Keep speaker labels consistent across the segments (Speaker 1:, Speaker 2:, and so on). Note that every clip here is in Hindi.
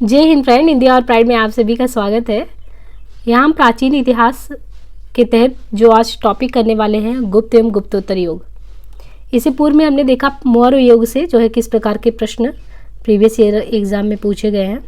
Speaker 1: जय हिंद फ्रेंड, इंडिया और प्राइड में आप सभी का स्वागत है। यहाँ हम प्राचीन इतिहास के तहत जो आज टॉपिक करने वाले हैं गुप्त एवं गुप्तोत्तर युग। इससे पूर्व में हमने देखा मौर्य युग से जो है किस प्रकार के प्रश्न प्रीवियस ईयर एग्जाम में पूछे गए हैं।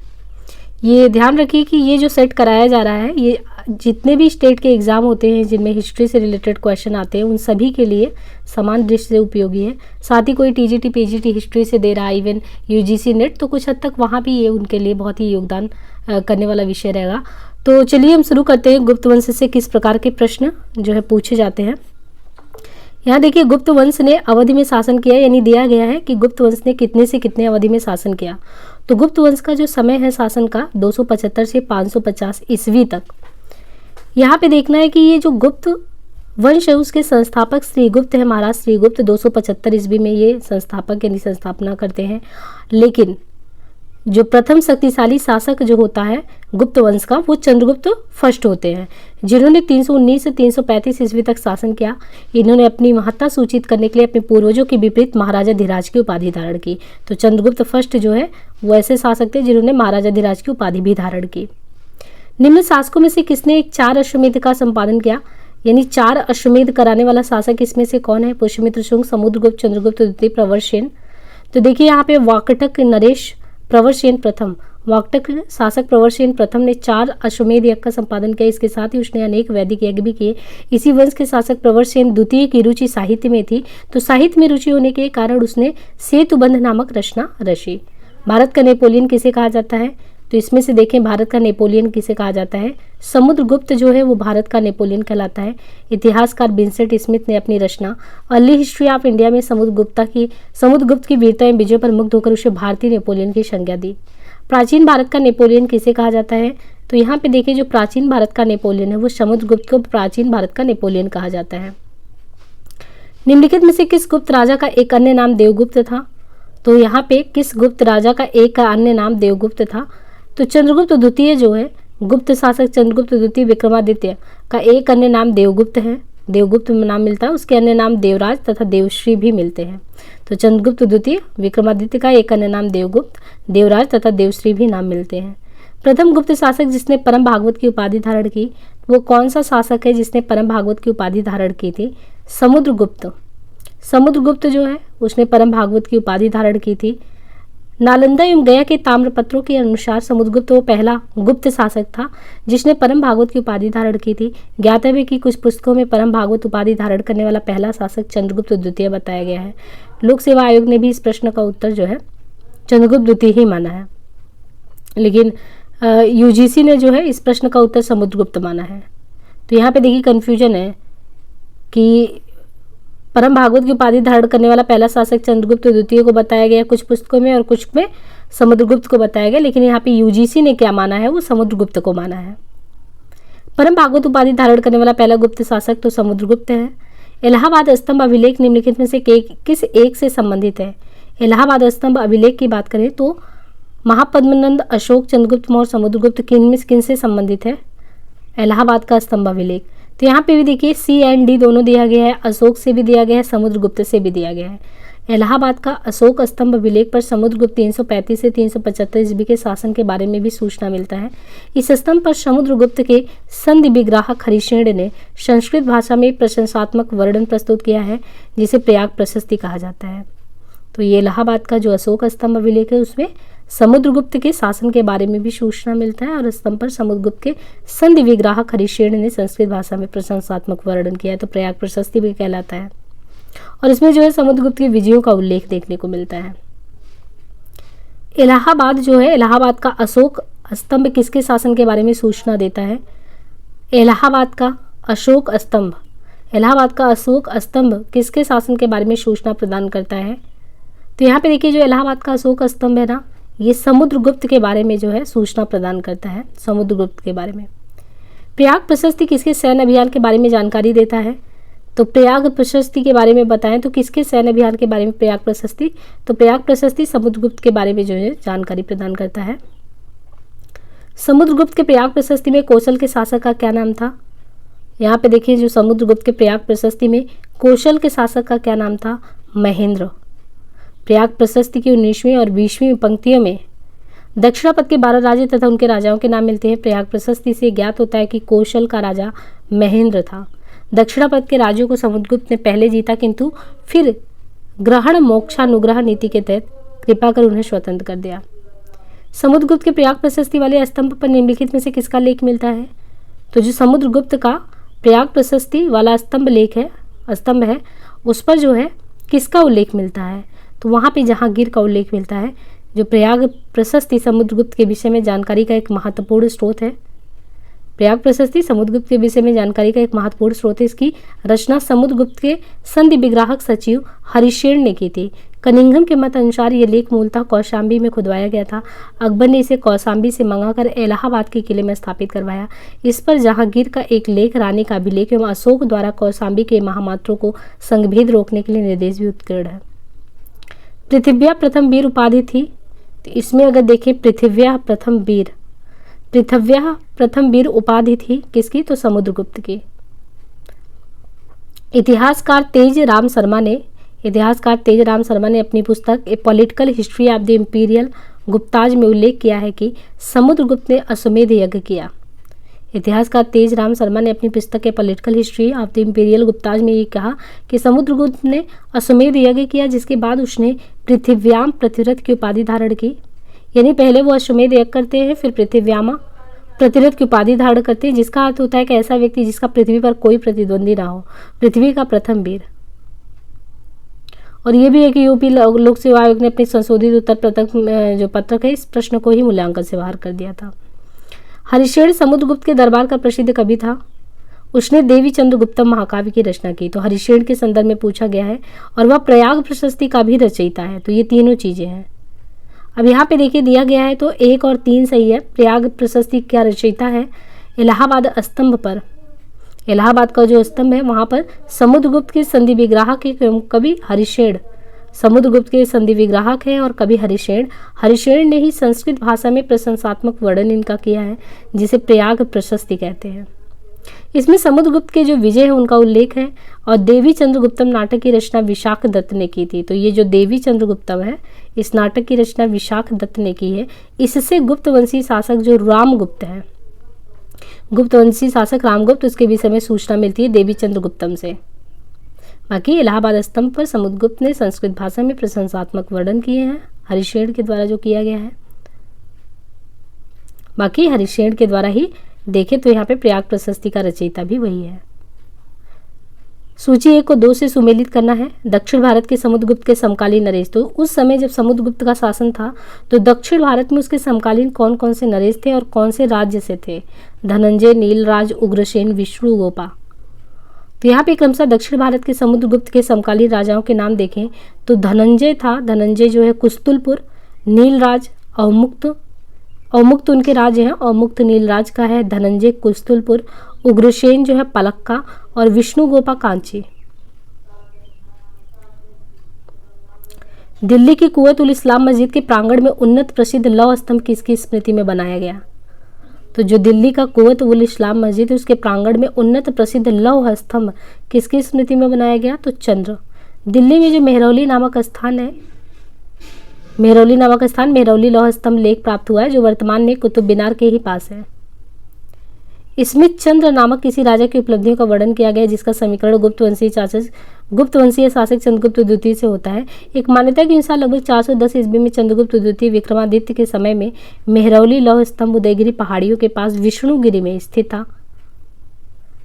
Speaker 1: ये ध्यान रखिए कि ये जो सेट कराया जा रहा है ये जितने भी स्टेट के एग्ज़ाम होते हैं जिनमें हिस्ट्री से रिलेटेड क्वेश्चन आते हैं उन सभी के लिए समान दृष्टि से उपयोगी है। साथ ही कोई टीजीटी पीजीटी हिस्ट्री से दे रहा है, इवन यूजीसी नेट, तो कुछ हद तक वहाँ भी ये उनके लिए बहुत ही योगदान करने वाला विषय रहेगा। तो चलिए हम शुरू करते हैं गुप्त वंश से किस प्रकार के प्रश्न जो है पूछे जाते हैं। यहाँ देखिए गुप्त वंश ने अवधि में शासन किया, यानी दिया गया है कि गुप्त वंश ने कितने से कितने अवधि में शासन किया। तो गुप्त वंश का जो समय है शासन का 275 से 550 ईस्वी तक। यहाँ पे देखना है कि ये जो गुप्त वंश है उसके संस्थापक श्रीगुप्त है, महाराज श्रीगुप्त 275 ईस्वी में ये संस्थापक यानी संस्थापना करते हैं। लेकिन जो प्रथम शक्तिशाली शासक जो होता है गुप्त वंश का वो चंद्रगुप्त फर्स्ट होते हैं, जिन्होंने 319 से 335 ईस्वी तक शासन किया। इन्होंने अपनी महत्ता सूचित करने के लिए अपने पूर्वजों के विपरीत महाराजा धीराज की उपाधि धारण की। तो चंद्रगुप्त फर्स्ट जो है वो ऐसे शासक थे जिन्होंने महाराजा धीराज की उपाधि भी धारण की। निम्न शासकों में से किसने एक 4 अश्वमेध का संपादन किया, यानी 4 अश्वमेध कराने वाला शासक इसमें से कौन है? पुष्यमित्र शुंग, समुद्रगुप्त, चंद्रगुप्त द्वितीय, प्रवरसेन। तो देखिए यहाँ पे वाकटक नरेश प्रवरसेन प्रथम, वाकटक शासक प्रवरसेन प्रथम ने 4 अश्वमेध यज्ञ का संपादन किया। इसके साथ ही उसने अनेक वैदिक यज्ञ भी किए। इसी वंश के शासक प्रवरसेन द्वितीय की रुचि साहित्य में थी, तो साहित्य में रुचि होने के कारण उसने सेतुबंध नामक रचना रची। भारत का नेपोलियन किसे कहा जाता है? तो इसमें से देखें भारत का नेपोलियन किसे कहा जाता है? समुद्रगुप्त जो है वो भारत का नेपोलियन कहलाता है। इतिहासकार विंसेंट स्मिथ ने अपनी रचना अर्ली हिस्ट्री ऑफ इंडिया में समुद्रगुप्त की वीरता एवं विजय पर मुग्ध होकर उसे भारतीय नेपोलियन की संज्ञा दी। प्राचीन भारत का नेपोलियन किसे कहा जाता है? तो यहाँ पे देखिए जो प्राचीन भारत का नेपोलियन है वो समुद्रगुप्त को प्राचीन भारत का नेपोलियन कहा जाता है। निम्नलिखित में से किस गुप्त राजा का एक अन्य नाम देवगुप्त था? तो यहाँ पे किस गुप्त राजा का एक अन्य नाम देवगुप्त था? तो चंद्रगुप्त द्वितीय जो है गुप्त शासक चंद्रगुप्त द्वितीय विक्रमादित्य का एक अन्य नाम देवगुप्त है, देवगुप्त नाम मिलता है। उसके अन्य नाम देवराज तथा देवश्री भी मिलते हैं। तो चंद्रगुप्त द्वितीय विक्रमादित्य का एक अन्य नाम देवगुप्त, देवराज तथा देवश्री भी नाम मिलते हैं। प्रथम गुप्त शासक जिसने परम भागवत की उपाधि धारण की वो कौन सा शासक है जिसने परम भागवत की उपाधि धारण की थी? समुद्रगुप्त। समुद्रगुप्त जो है उसने परम भागवत की उपाधि धारण की थी। नालंदा एवं गया के ताम्रपत्रों के अनुसार समुद्रगुप्त वो पहला गुप्त शासक था जिसने परम भागवत की उपाधि धारण की थी। ज्ञातव्य की कुछ पुस्तकों में परम भागवत उपाधि धारण करने वाला पहला शासक चंद्रगुप्त द्वितीय बताया गया है। लोक सेवा आयोग ने भी इस प्रश्न का उत्तर जो है चंद्रगुप्त द्वितीय ही माना है, लेकिन यूजीसी ने जो है इस प्रश्न का उत्तर समुद्रगुप्त माना है। तो यहाँ पे देखिए कन्फ्यूजन है कि परम भागवत की उपाधि धारण करने वाला पहला शासक चंद्रगुप्त द्वितीय को बताया गया कुछ पुस्तकों में और कुछ में समुद्रगुप्त को बताया गया, लेकिन यहाँ पे यूजीसी ने क्या माना है वो समुद्रगुप्त को माना है। परम भागवत उपाधि धारण करने वाला पहला गुप्त शासक तो समुद्रगुप्त है। इलाहाबाद स्तंभ अभिलेख निम्नलिखित में से किस एक से संबंधित है? इलाहाबाद स्तंभ अभिलेख की बात करें तो महापद्मनंद, अशोक, चंद्रगुप्त मौर्य, समुद्रगुप्त किन से संबंधित है? इलाहाबाद का स्तंभ अभिलेख। तो यहाँ पे भी देखिए सी एंड डी दोनों दिया गया है, अशोक से भी दिया गया है, समुद्रगुप्त से भी दिया गया है। इलाहाबाद का अशोक स्तंभ अभिलेख पर समुद्रगुप्त 335 से 375 ईस्वी के शासन के बारे में भी सूचना मिलता है। इस स्तंभ पर समुद्रगुप्त के संधि विग्राहक हरिश्चंद्र ने संस्कृत भाषा में प्रशंसात्मक वर्णन प्रस्तुत किया है जिसे प्रयाग प्रशस्ति कहा जाता है। तो ये इलाहाबाद का जो अशोक स्तंभ अभिलेख है उसमें समुद्रगुप्त के शासन के बारे में भी सूचना मिलता है और स्तंभ पर समुद्रगुप्त के संधि विग्राहक हरिश्चंद्र ने संस्कृत भाषा में प्रशंसात्मक वर्णन किया है, तो प्रयाग प्रशस्ति भी कहलाता है। और इसमें जो है समुद्रगुप्त की विजयों का उल्लेख देखने को मिलता है। इलाहाबाद जो है इलाहाबाद का अशोक स्तंभ किसके शासन के बारे में सूचना देता है? इलाहाबाद का अशोक स्तंभ, इलाहाबाद का अशोक स्तंभ किसके शासन के बारे में सूचना प्रदान करता है? तो यहाँ पे देखिए जो इलाहाबाद का अशोक स्तंभ है ना ये समुद्रगुप्त के बारे में जो है सूचना प्रदान करता है, समुद्रगुप्त के बारे में। प्रयाग प्रशस्ति किसके सैन्य अभियान के बारे में जानकारी देता है? तो प्रयाग प्रशस्ति के बारे में बताएं तो किसके सैन्य अभियान के बारे में प्रयाग प्रशस्ति? तो प्रयाग प्रशस्ति समुद्रगुप्त के बारे में जो है जानकारी प्रदान करता है। समुद्रगुप्त के प्रयाग प्रशस्ति में कौशल के शासक का क्या नाम था? यहाँ पे देखिए जो समुद्रगुप्त के प्रयाग प्रशस्ति में कौशल के शासक का क्या नाम था? महेंद्र। प्रयाग प्रशस्ति की 19वीं और 20वीं पंक्तियों में दक्षिणापथ के 12 राजे तथा उनके राजाओं के नाम मिलते हैं। प्रयाग प्रशस्ति से ज्ञात होता है कि कौशल का राजा महेंद्र था। दक्षिणापथ के राज्यों को समुद्रगुप्त ने पहले जीता, किंतु फिर ग्रहण मोक्षानुग्रह नीति के तहत कृपा कर उन्हें स्वतंत्र कर दिया। समुद्रगुप्त के प्रयाग प्रशस्ति वाले स्तंभ पर निम्नलिखित में से किसका लेख मिलता है? तो जो समुद्रगुप्त का प्रयाग प्रशस्ति वाला स्तंभ है उस पर जो है किसका उल्लेख मिलता है? तो वहाँ पे जहांगीर का उल्लेख मिलता है। जो प्रयाग प्रशस्ति समुद्रगुप्त के विषय में जानकारी का एक महत्वपूर्ण स्रोत है। प्रयाग प्रशस्ति समुद्रगुप्त के विषय में जानकारी का एक महत्वपूर्ण स्रोत है। इसकी रचना समुद्रगुप्त के संधि विग्राहक सचिव हरिशेन ने की थी। कनिंघम के मत अनुसार यह लेख मूलतः कौशाम्बी में खुदवाया गया था। अकबर ने इसे कौशाम्बी से मंगाकर इलाहाबाद के किले में स्थापित करवाया। इस पर जहांगीर का एक लेख, रानी का अभिलेख एवं अशोक द्वारा कौशाम्बी के महामात्रों को संघभेद रोकने के लिए निर्देश भी उत्कीर्ण है। पृथिव्या प्रथम वीर उपाधि थी, तो इसमें अगर देखें पृथिव्या प्रथम वीर उपाधि थी किसकी? तो समुद्रगुप्त की। इतिहासकार तेज राम शर्मा ने अपनी पुस्तक a political history of the imperial Guptas में उल्लेख किया है कि समुद्रगुप्त ने अश्वमेध यज्ञ किया। इतिहासकार तेज राम शर्मा ने अपनी पुस्तक a political history of the imperial Guptas में ये कहा कि समुद्रगुप्त ने अश्वमेध यज्ञ किया, जिसके बाद उसने पृथिव्याम प्रतिरथ की उपाधि धारण की। यानी पहले वो अश्वमेध यज्ञ करते हैं, फिर पृथिव्यामा प्रतिरथ की उपाधि धारण करते हैं, जिसका अर्थ होता है कि ऐसा व्यक्ति जिसका पृथ्वी पर कोई प्रतिद्वंदी ना हो, पृथ्वी का प्रथम वीर। और ये भी है कि यूपी लोक सेवा आयोग ने अपने संशोधित उत्तर जो पत्रक है इस प्रश्न को ही मूल्यांकन से बाहर कर दिया था। हरिशेन समुद्रगुप्त के दरबार का प्रसिद्ध कवि था। उसने देवी चंद्रगुप्तम महाकाव्य की रचना की। तो हरिशेन के संदर्भ में पूछा गया है, और वह प्रयाग प्रशस्ति का भी रचयिता है। तो ये तीनों चीजें हैं। अब यहाँ पे देखिए दिया गया है, तो 1 और 3 सही है। प्रयाग प्रशस्ति क्या रचयिता है? इलाहाबाद स्तंभ पर, इलाहाबाद का जो स्तंभ है वहाँ पर समुद्रगुप्त के संधि विग्राहक के कवि हरिशेन, समुद्रगुप्त के संधि विग्राहक है और कवि हरिशेन ने ही संस्कृत भाषा में प्रशंसात्मक वर्णन इनका किया है, जिसे प्रयाग प्रशस्ति कहते हैं। इसमें समुद्रगुप्त के जो विजय है उनका उल्लेख है, और देवी चंद्रगुप्तम नाटक की रचना विशाख दत्त ने की थी। तो ये जो देवी चंद्रगुप्तम है, इस नाटक की रचना विशाख दत्त ने की है। इससे गुप्तवंशी शासक जो रामगुप्त है, गुप्तवंशी शासक रामगुप्त, उसके विषय में सूचना मिलती है देवी चंद्रगुप्तम से। बाकी इलाहाबाद स्तंभ पर समुद्रगुप्त ने संस्कृत भाषा में प्रशंसात्मक वर्णन किए हैं, हरिशेन के द्वारा जो किया गया है। बाकी हरिशेन के द्वारा ही देखें तो यहाँ पे प्रयाग प्रशस्ति का रचयिता भी वही है। सूची 1 को 2 से सुमेलित करना है। दक्षिण भारत के समुद्रगुप्त के समकालीन नरेश। तो उस समय जब समुद्रगुप्त का शासन था तो दक्षिण भारत में उसके समकालीन कौन कौन से नरेश थे और कौन से राज्य से थे? धनंजय, नीलराज, उग्रसेन, विष्णुगोपा। तो यहाँ पे क्रमशः दक्षिण भारत के समुद्रगुप्त के समकालीन राजाओं के नाम देखें तो धनंजय था, धनंजय जो है कुस्तुलपुर, नीलराज अवमुक्त उनके राज्य हैं, अवमुक्त नीलराज का है, धनंजय कुस्तुलपुर, उग्रसेन जो है पलक्का, और विष्णुगोपा कांची। दिल्ली की कुवत उल इस्लाम मस्जिद के प्रांगण में उन्नत प्रसिद्ध लौह स्तंभ किसकी स्मृति में बनाया गया? तो जो दिल्ली का कुवत उल इस्लाम मस्जिद है उसके प्रांगण में उन्नत प्रसिद्ध लौह स्तंभ किसकी स्मृति में बनाया गया? तो चंद्र। दिल्ली में जो मेहरौली नामक स्थान है, मेहरौली लौह स्तंभ लेख प्राप्त हुआ है, जो वर्तमान में कुतुब मीनार के ही पास है। इसमें चंद्र नामक किसी राजा की उपलब्धियों का वर्णन किया गया है, जिसका समीकरण गुप्तवंशीय शासक चंद्रगुप्त द्वितीय से होता है। एक मान्यता के अनुसार लगभग 410 ईस्वी में चंद्रगुप्त द्वितीय विक्रमादित्य के समय में मेहरौली लौह स्तंभ उदयगिरी पहाड़ियों के पास विष्णुगिरी में स्थित था।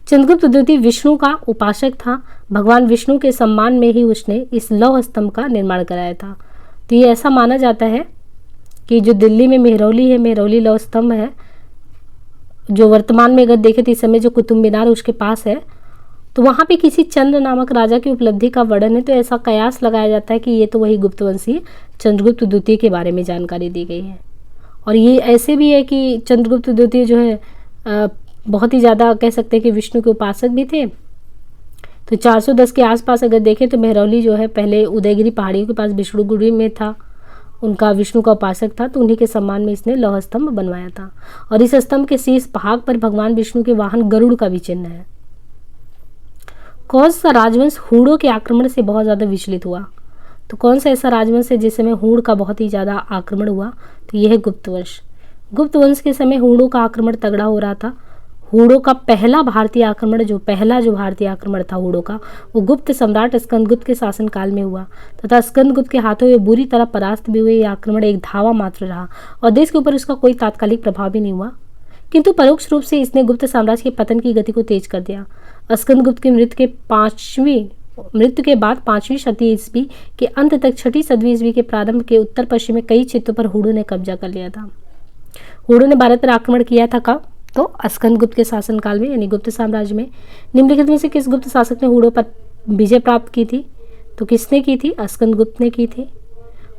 Speaker 1: चंद्रगुप्त द्वितीय विष्णु का उपासक था। भगवान विष्णु के सम्मान में ही उसने इस लौह स्तंभ का निर्माण कराया था। तो ये ऐसा माना जाता है कि जो दिल्ली में मेहरौली लौह स्तंभ है, जो वर्तमान में अगर देखें तो इस समय जो कुतुब मीनार उसके पास है, तो वहाँ पे किसी चंद्र नामक राजा की उपलब्धि का वर्णन है। तो ऐसा कयास लगाया जाता है कि ये तो वही गुप्तवंशी चंद्रगुप्त द्वितीय के बारे में जानकारी दी गई है। और ये ऐसे भी है कि चंद्रगुप्त द्वितीय जो है बहुत ही ज़्यादा कह सकते हैं कि विष्णु के उपासक भी थे। तो 410 के आसपास अगर देखें तो मेहरौली जो है पहले उदयगिरी पहाड़ियों के पास विष्णुगिरी में था, उनका विष्णु का उपासक था, तो उन्हीं के सम्मान में इसने लौह स्तंभ बनवाया था। और इस स्तंभ के शीर्ष भाग पर भगवान विष्णु के वाहन गरुड़ का भी चिन्ह है। कौन सा राजवंश हूणों के आक्रमण से बहुत ज़्यादा विचलित हुआ? तो कौन सा ऐसा राजवंश है जिस समय हूण का बहुत ही ज़्यादा आक्रमण हुआ? तो यह है गुप्त वंश। गुप्त वंश के समय हूणों का आक्रमण तगड़ा हो रहा था। हूणों का पहला भारतीय आक्रमण, जो भारतीय आक्रमण था हूणों का, वो गुप्त सम्राट स्कंदगुप्त के शासनकाल में हुआ तथा स्कंदगुप्त के हाथों में बुरी तरह परास्त भी हुए। यह आक्रमण एक धावा मात्र रहा और देश के ऊपर उसका कोई तात्कालिक प्रभाव भी नहीं हुआ, किंतु परोक्ष रूप से इसने गुप्त साम्राज्य के पतन की गति को तेज कर दिया। स्कंदगुप्त की मृत्यु के बाद 5वीं शती ईस्वी के अंत तक 6वीं सदी ईस्वी के प्रारंभ के उत्तर पश्चिम में कई क्षेत्रों पर हूणों ने कब्जा कर लिया था। हूणों ने भारत पर आक्रमण किया था कब? तो स्कंदगुप्त के शासनकाल में, यानी गुप्त साम्राज्य में। निम्नलिखित में से किस गुप्त शासक ने हूणों पर विजय प्राप्त की थी? तो किसने की थी? स्कंदगुप्त ने की थी।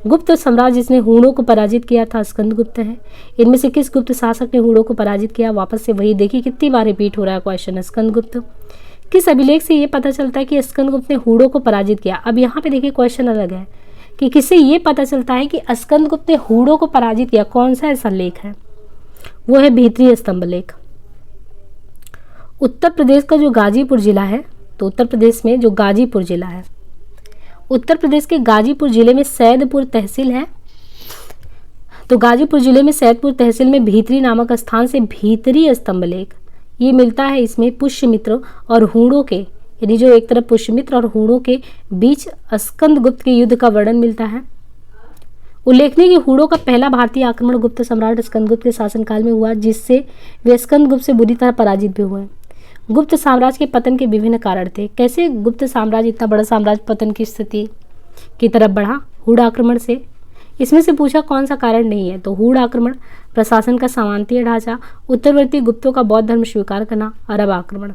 Speaker 1: गुप्त साम्राज्य जिसने हूणों को पराजित किया था स्कंदगुप्त है। इनमें से किस गुप्त शासक ने हूणों को पराजित किया? वापस से वही, देखिए कितनी बार रिपीट हो रहा है क्वेश्चन, स्कंदगुप्त। किस अभिलेख से ये पता चलता है कि स्कंदगुप्त ने हूणों को पराजित किया? अब यहाँ पे देखिए क्वेश्चन अलग है कि किससे ये पता चलता है कि स्कंदगुप्त ने हूणों को पराजित किया? कौन सा ऐसा लेख है? वो है भीतरी स्तंभ लेख। उत्तर प्रदेश का जो गाजीपुर जिला है, तो उत्तर प्रदेश में जो गाजीपुर जिला है, उत्तर प्रदेश के गाजीपुर जिले में सैदपुर तहसील है। तो गाजीपुर जिले में सैदपुर तहसील में भीतरी नामक स्थान से भीतरी स्तंभ लेख ये मिलता है। इसमें पुष्यमित्र और हूणों के, यानी जो एक तरफ पुष्यमित्र और हूणों के बीच स्कंदगुप्त के युद्ध का वर्णन मिलता है। उल्लेखनीय कि हूणों का पहला भारतीय आक्रमण गुप्त सम्राट स्कंदगुप्त के शासनकाल में हुआ, जिससे वे स्कंदगुप्त से बुरी तरह पराजित भी हुए। गुप्त साम्राज्य के पतन के विभिन्न कारण थे। कैसे गुप्त साम्राज्य, इतना बड़ा साम्राज्य, पतन की स्थिति की तरफ बढ़ा? हूण आक्रमण से। इसमें से पूछा कौन सा कारण नहीं है? तो हूण आक्रमण, प्रशासन का सामंतीय ढांचा, उत्तरवर्ती गुप्तों का बौद्ध धर्म स्वीकार करना, अरब आक्रमण।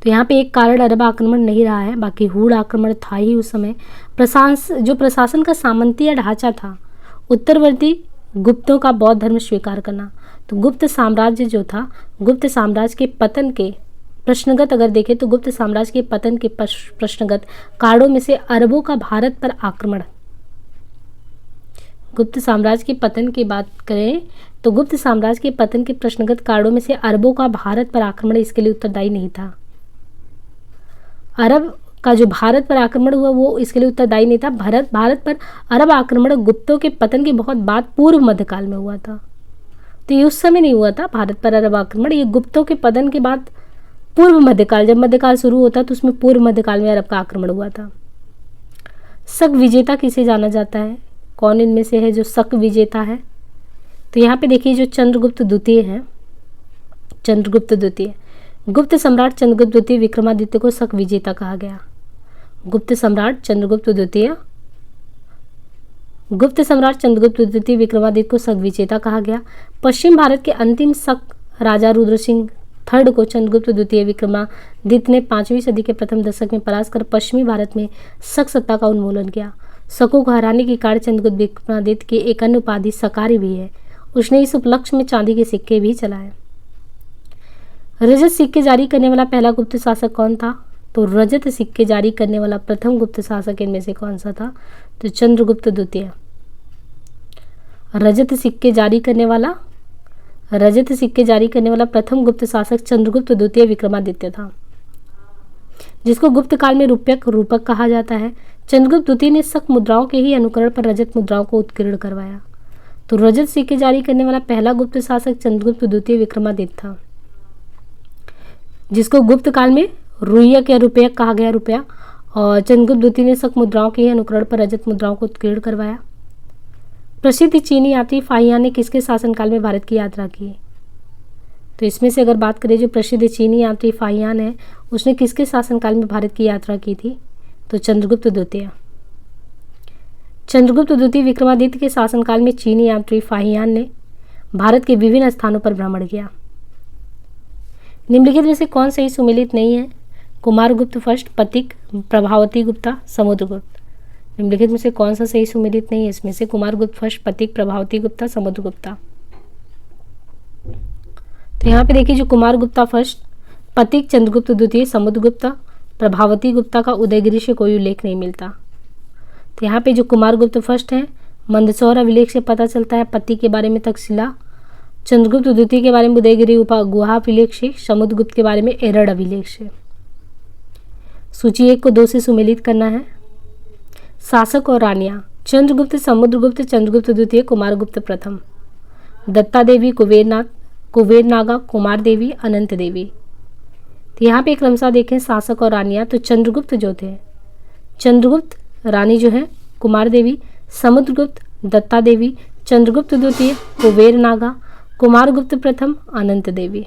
Speaker 1: तो यहाँ पे एक कारण अरब आक्रमण नहीं रहा है, बाकी हूण आक्रमण था ही उस समय। प्रशासन का सामंतीय ढांचा था, उत्तरवर्ती गुप्तों का बौद्ध धर्म स्वीकार करना। तो गुप्त साम्राज्य जो था, गुप्त साम्राज्य के पतन के प्रश्नगत अगर देखें तो गुप्त साम्राज्य के पतन के प्रश्नगत कारणों में से अरबों का भारत पर आक्रमण। गुप्त साम्राज्य के पतन की बात करें तो गुप्त साम्राज्य के पतन के प्रश्नगत कारणों में से अरबों का भारत पर आक्रमण इसके लिए उत्तरदायी नहीं था। अरब का जो भारत पर आक्रमण हुआ वो इसके लिए उत्तरदायी नहीं था। भारत पर अरब आक्रमण गुप्तों के पतन के बहुत बाद पूर्व मध्यकाल में हुआ था। तो ये उस समय नहीं हुआ था भारत पर अरब आक्रमण, ये गुप्तों के पतन के बाद पूर्व मध्यकाल, जब मध्यकाल शुरू होता तो उसमें पूर्व मध्यकाल में अरब का आक्रमण हुआ था। शक विजेता किसे जाना जाता है? कौन इनमें से है जो शक विजेता है? तो यहाँ पे देखिए जो चंद्रगुप्त द्वितीय है, चंद्रगुप्त द्वितीय, गुप्त सम्राट चंद्रगुप्त द्वितीय विक्रमादित्य को शक विजेता कहा गया। गुप्त सम्राट चंद्रगुप्त द्वितीय, गुप्त सम्राट चंद्रगुप्त द्वितीय विक्रमादित्य को शक विजेता कहा गया। पश्चिम भारत के अंतिम शक राजा रुद्र सिंह थर्ड को चंद्रगुप्त द्वितीय विक्रमादित्य ने 5वीं सदी के प्रथम दशक में परास्त कर पश्चिमी भारत में शक सत्ता का उन्मूलन किया। शकों को हराने के कारण चंद्रगुप्त विक्रमादित्य की एक अन्य उपाधि शकारी भी है। उसने इस उपलक्ष्य में चांदी के सिक्के भी चलाए। रजत सिक्के जारी करने वाला पहला गुप्त शासक कौन था? तो रजत सिक्के जारी करने वाला प्रथम गुप्त शासक इनमें से कौन सा था? तो चंद्रगुप्त द्वितीय। रजत सिक्के जारी करने वाला प्रथम गुप्त शासक चंद्रगुप्त द्वितीय विक्रमादित्य था, जिसको गुप्त काल में रूपक कहा जाता है। चंद्रगुप्त द्वितीय ने शक मुद्राओं के ही अनुकरण पर रजत मुद्राओं को उत्कीर्ण करवाया। तो रजत सिक्के जारी करने वाला पहला गुप्त शासक चंद्रगुप्त द्वितीय विक्रमादित्य था, जिसको गुप्त काल में रुयक या रुपयक कहा गया, रुपया। और चंद्रगुप्त द्वितीय ने शक मुद्राओं के ही अनुकरण पर रजत मुद्राओं को उत्कीर्ण करवाया। प्रसिद्ध चीनी यात्री फाहियान ने किसके शासनकाल में भारत की यात्रा की? तो इसमें से अगर बात करें जो प्रसिद्ध चीनी यात्री फाहियान है, उसने किसके शासनकाल में भारत की यात्रा की थी? तो चंद्रगुप्त द्वितीय। चंद्रगुप्त द्वितीय विक्रमादित्य के शासनकाल में चीनी यात्री फाहियान ने भारत के विभिन्न स्थानों पर भ्रमण किया। निम्नलिखित में से कौन सही सुमेलित नहीं है? कुमारगुप्त फर्स्ट, पथिक, प्रभावती गुप्ता, समुद्रगुप्त। निम्नलिखित में से कौन सा सही सुमेलित नहीं है? इसमें से कुमारगुप्त फर्स्ट, पथिक, प्रभावती गुप्ता, समुद्रगुप्ता। तो यहाँ पे देखिए जो कुमारगुप्ता फर्स्ट, पथिक, चंद्रगुप्त द्वितीय, समुद्रगुप्ता, प्रभावती गुप्ता का उदयगिरी से कोई उल्लेख नहीं मिलता। तो यहाँ पे जो कुमारगुप्त फर्स्ट है मंदसौर अभिलेख से पता चलता है, पति के बारे में तक्षशिला, चंद्रगुप्त द्वितीय के बारे में उदयगिरी गुहा अभिलेख से, समुद्रगुप्त के बारे में एरड़ अभिलेख से। सूची 1 को 2 से सुमेलित करना है। शासक और रानियाँ, चंद्रगुप्त, समुद्रगुप्त, चंद्रगुप्त द्वितीय, कुमारगुप्त प्रथम। दत्ता देवी, कुबेर नागा, कुमार देवी, अनंत देवी। तो यहाँ पे क्रमशः देखें शासक और रानियाँ, तो चंद्रगुप्त जो थे, चंद्रगुप्त, रानी जो है कुमार देवी, समुद्रगुप्त, दत्ता देवी, चंद्रगुप्त द्वितीय, कुबेर नागा, कुमारगुप्त प्रथम, अनंत देवी।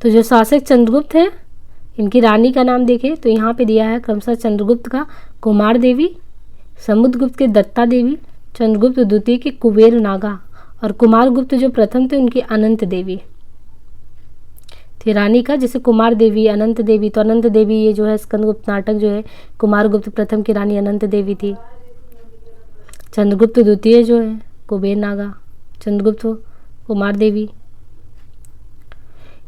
Speaker 1: तो जो शासक चंद्रगुप्त हैं, इनकी रानी का नाम देखें तो यहाँ पे दिया है क्रमशः चंद्रगुप्त का कुमार देवी, समुद्रगुप्त के दत्ता देवी, चंद्रगुप्त द्वितीय के कुबेर नागा और कुमारगुप्त जो प्रथम थे उनकी अनंत देवी थी। रानी का जैसे कुमार देवी, अनंत देवी, तो अनंत देवी ये जो है स्कंदगुप्त नाटक जो है, कुमारगुप्त प्रथम की रानी अनंत देवी थी। चंद्रगुप्त द्वितीय जो है कुबेर नागा, चंद्रगुप्त कुमार देवी।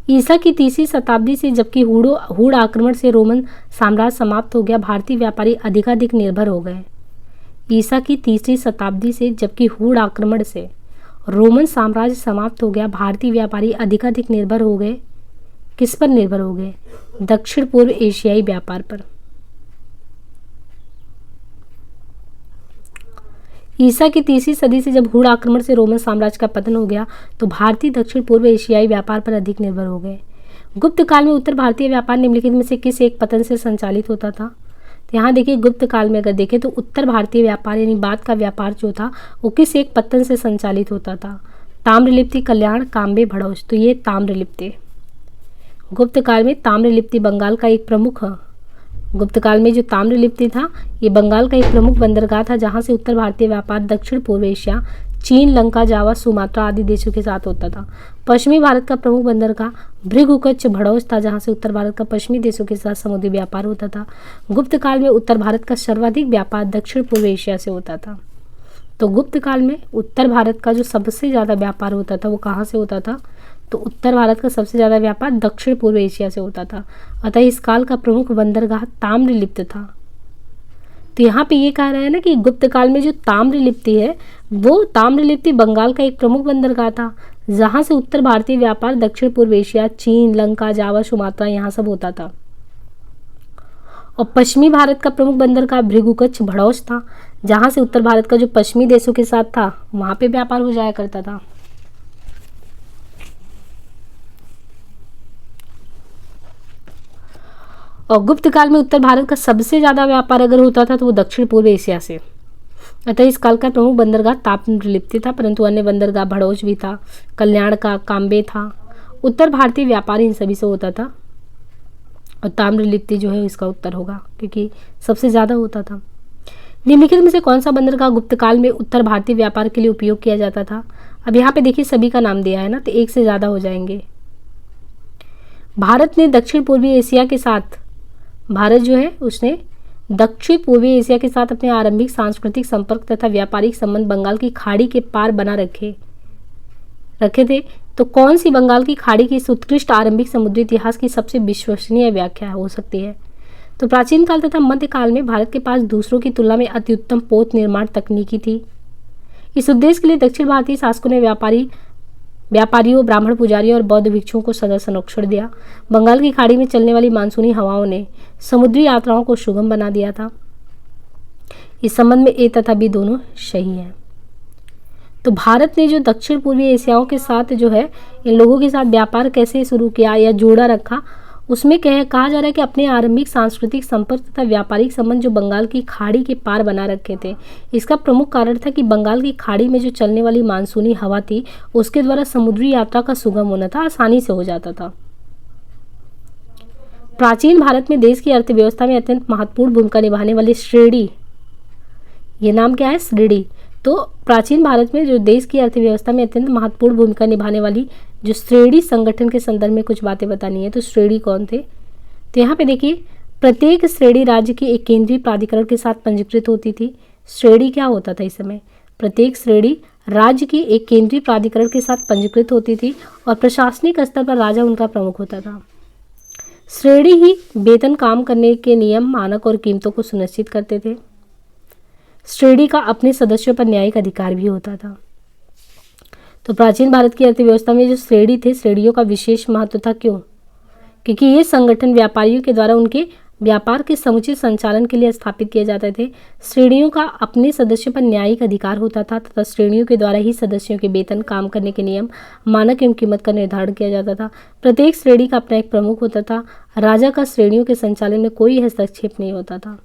Speaker 1: ईसा की तीसरी शताब्दी से जबकि हूण आक्रमण से रोमन साम्राज्य समाप्त हो गया, भारतीय व्यापारी अधिकाधिक निर्भर हो गए। ईसा की तीसरी शताब्दी से जबकि हूण आक्रमण से रोमन साम्राज्य समाप्त हो गया, भारतीय व्यापारी अधिकाधिक निर्भर हो गए। किस पर निर्भर हो गए? दक्षिण पूर्व एशियाई व्यापार पर। ईसा की तीसरी सदी से जब हूण आक्रमण से रोमन साम्राज्य का पतन हो गया तो भारतीय दक्षिण पूर्व एशियाई व्यापार पर अधिक निर्भर हो गए। गुप्त काल में उत्तर भारतीय व्यापार निम्नलिखित में से किस एक पतन से संचालित होता था? तो यहाँ देखिए गुप्त काल में अगर देखें तो उत्तर भारतीय व्यापार यानी बाद का व्यापार जो था वो किस एक पतन से संचालित होता था? ताम्रलिप्ति, कल्याण, काम्बे, भड़ौस। तो ये ताम्रलिप्ति। गुप्त काल में ताम्रलिप्ति बंगाल का एक प्रमुख, गुप्त काल में जो ताम्रलिप्ति था ये बंगाल का एक प्रमुख बंदरगाह था जहाँ से उत्तर भारतीय व्यापार दक्षिण पूर्व एशिया, चीन, लंका, जावा, सुमात्रा आदि देशों के साथ होता था। पश्चिमी भारत का प्रमुख बंदरगाह भृगुकच्छ, भड़ौस था जहाँ से उत्तर भारत का पश्चिमी देशों के साथ समुद्री व्यापार होता था। गुप्त काल में उत्तर भारत का सर्वाधिक व्यापार दक्षिण पूर्व एशिया से होता था। तो गुप्त काल में उत्तर भारत का जो सबसे ज़्यादा व्यापार होता था वो कहाँ से होता था? तो उत्तर भारत का सबसे ज़्यादा व्यापार दक्षिण पूर्व एशिया से होता था। अतः इस काल का प्रमुख बंदरगाह ताम्रलिप्त था। तो यहाँ पे ये कह रहा है ना कि गुप्त काल में जो ताम्रलिप्ति है वो ताम्रलिप्ति बंगाल का एक प्रमुख बंदरगाह था जहाँ से उत्तर भारतीय व्यापार दक्षिण पूर्व एशिया, चीन, लंका, जावा, सुमात्रा यहाँ सब होता था। और पश्चिमी भारत का प्रमुख बंदरगाह भृगुकच्छ, भड़ौस था जहाँ से उत्तर भारत का जो पश्चिमी देशों के साथ था वहाँ पे व्यापार हो जाया करता था। और गुप्त काल में उत्तर भारत का सबसे ज़्यादा व्यापार अगर होता था तो वो दक्षिण पूर्व एशिया से। अतः इस काल का प्रमुख बंदरगाह ताम्रलिप्ति था, परंतु अन्य बंदरगाह भड़ौस भी था, कल्याण का, काम्बे था। उत्तर भारतीय व्यापार इन सभी से होता था और ताम्रलिप्ति जो है इसका उत्तर होगा क्योंकि सबसे ज़्यादा होता था। निम्नलिखित में से कौन सा बंदरगाह गुप्त काल में उत्तर भारतीय व्यापार के लिए उपयोग किया जाता था? अब यहाँ पे देखिए सभी का नाम दिया है ना, तो एक से ज़्यादा हो जाएंगे। भारत ने दक्षिण पूर्वी एशिया के साथ, भारत जो है उसने दक्षिण पूर्वी एशिया के साथ अपने आरंभिक सांस्कृतिक संपर्क तथा व्यापारिक संबंध बंगाल की खाड़ी के पार बना रखे थे। तो कौन सी बंगाल की खाड़ी की इस उत्कृष्ट आरंभिक समुद्री इतिहास की सबसे विश्वसनीय व्याख्या हो सकती है? तो प्राचीन काल तथा मध्यकाल में भारत के पास दूसरों की तुलना में अति उत्तम पोत निर्माण तकनीकी थी। इस उद्देश्य के लिए दक्षिण भारतीय शासकों ने व्यापारियों, ब्राह्मण पुजारियों और बौद्ध भिक्षुओं को सदा संरक्षण दिया। बंगाल की खाड़ी में चलने वाली मानसूनी हवाओं ने समुद्री यात्राओं को सुगम बना दिया था। इस संबंध में ए तथा बी दोनों सही है। तो भारत ने जो दक्षिण पूर्वी एशियाओं के साथ जो है इन लोगों के साथ व्यापार कैसे शुरू किया या जोड़ा रखा, उसमें कहा जा रहा है कि अपने आरंभिक सांस्कृतिक संपर्क तथा व्यापारिक संबंध जो बंगाल की खाड़ी के पार बना रखे थे। इसका प्रमुख कारण था कि बंगाल की खाड़ी में जो चलने वाली मानसूनी हवा थी उसके द्वारा समुद्री यात्रा का सुगम होना था, आसानी से हो जाता था। प्राचीन भारत में देश की अर्थव्यवस्था में अत्यंत महत्वपूर्ण भूमिका निभाने वाली श्रेणी, ये नाम क्या है? श्रेणी। तो प्राचीन भारत में जो देश की अर्थव्यवस्था में अत्यंत महत्वपूर्ण भूमिका निभाने वाली जो श्रेणी संगठन के संदर्भ में कुछ बातें बतानी है। तो श्रेणी कौन थे? तो यहाँ पे देखिए प्रत्येक श्रेणी राज्य के एक केंद्रीय प्राधिकरण के साथ पंजीकृत होती थी। श्रेणी क्या होता था इस समय? प्रत्येक श्रेणी राज्य की एक केंद्रीय प्राधिकरण के साथ पंजीकृत होती थी और प्रशासनिक स्तर पर राजा उनका प्रमुख होता था। श्रेणी ही वेतन, काम करने के नियम, मानक और कीमतों को सुनिश्चित करते थे। श्रेणी का अपने सदस्यों पर न्यायिक अधिकार भी होता था। तो प्राचीन भारत की अर्थव्यवस्था में जो श्रेणी थे, श्रेणियों का विशेष महत्व था। क्यों? क्योंकि ये संगठन व्यापारियों के द्वारा उनके व्यापार के समुचित संचालन के लिए स्थापित किए जाते थे। श्रेणियों का अपने सदस्यों पर न्यायिक अधिकार होता था तथा श्रेणियों के द्वारा ही सदस्यों के वेतन, काम करने के नियम, मानक एवं कीमत का निर्धारण किया जाता था। प्रत्येक श्रेणी का अपना एक प्रमुख होता था। राजा का श्रेणियों के संचालन में कोई हस्तक्षेप नहीं होता था।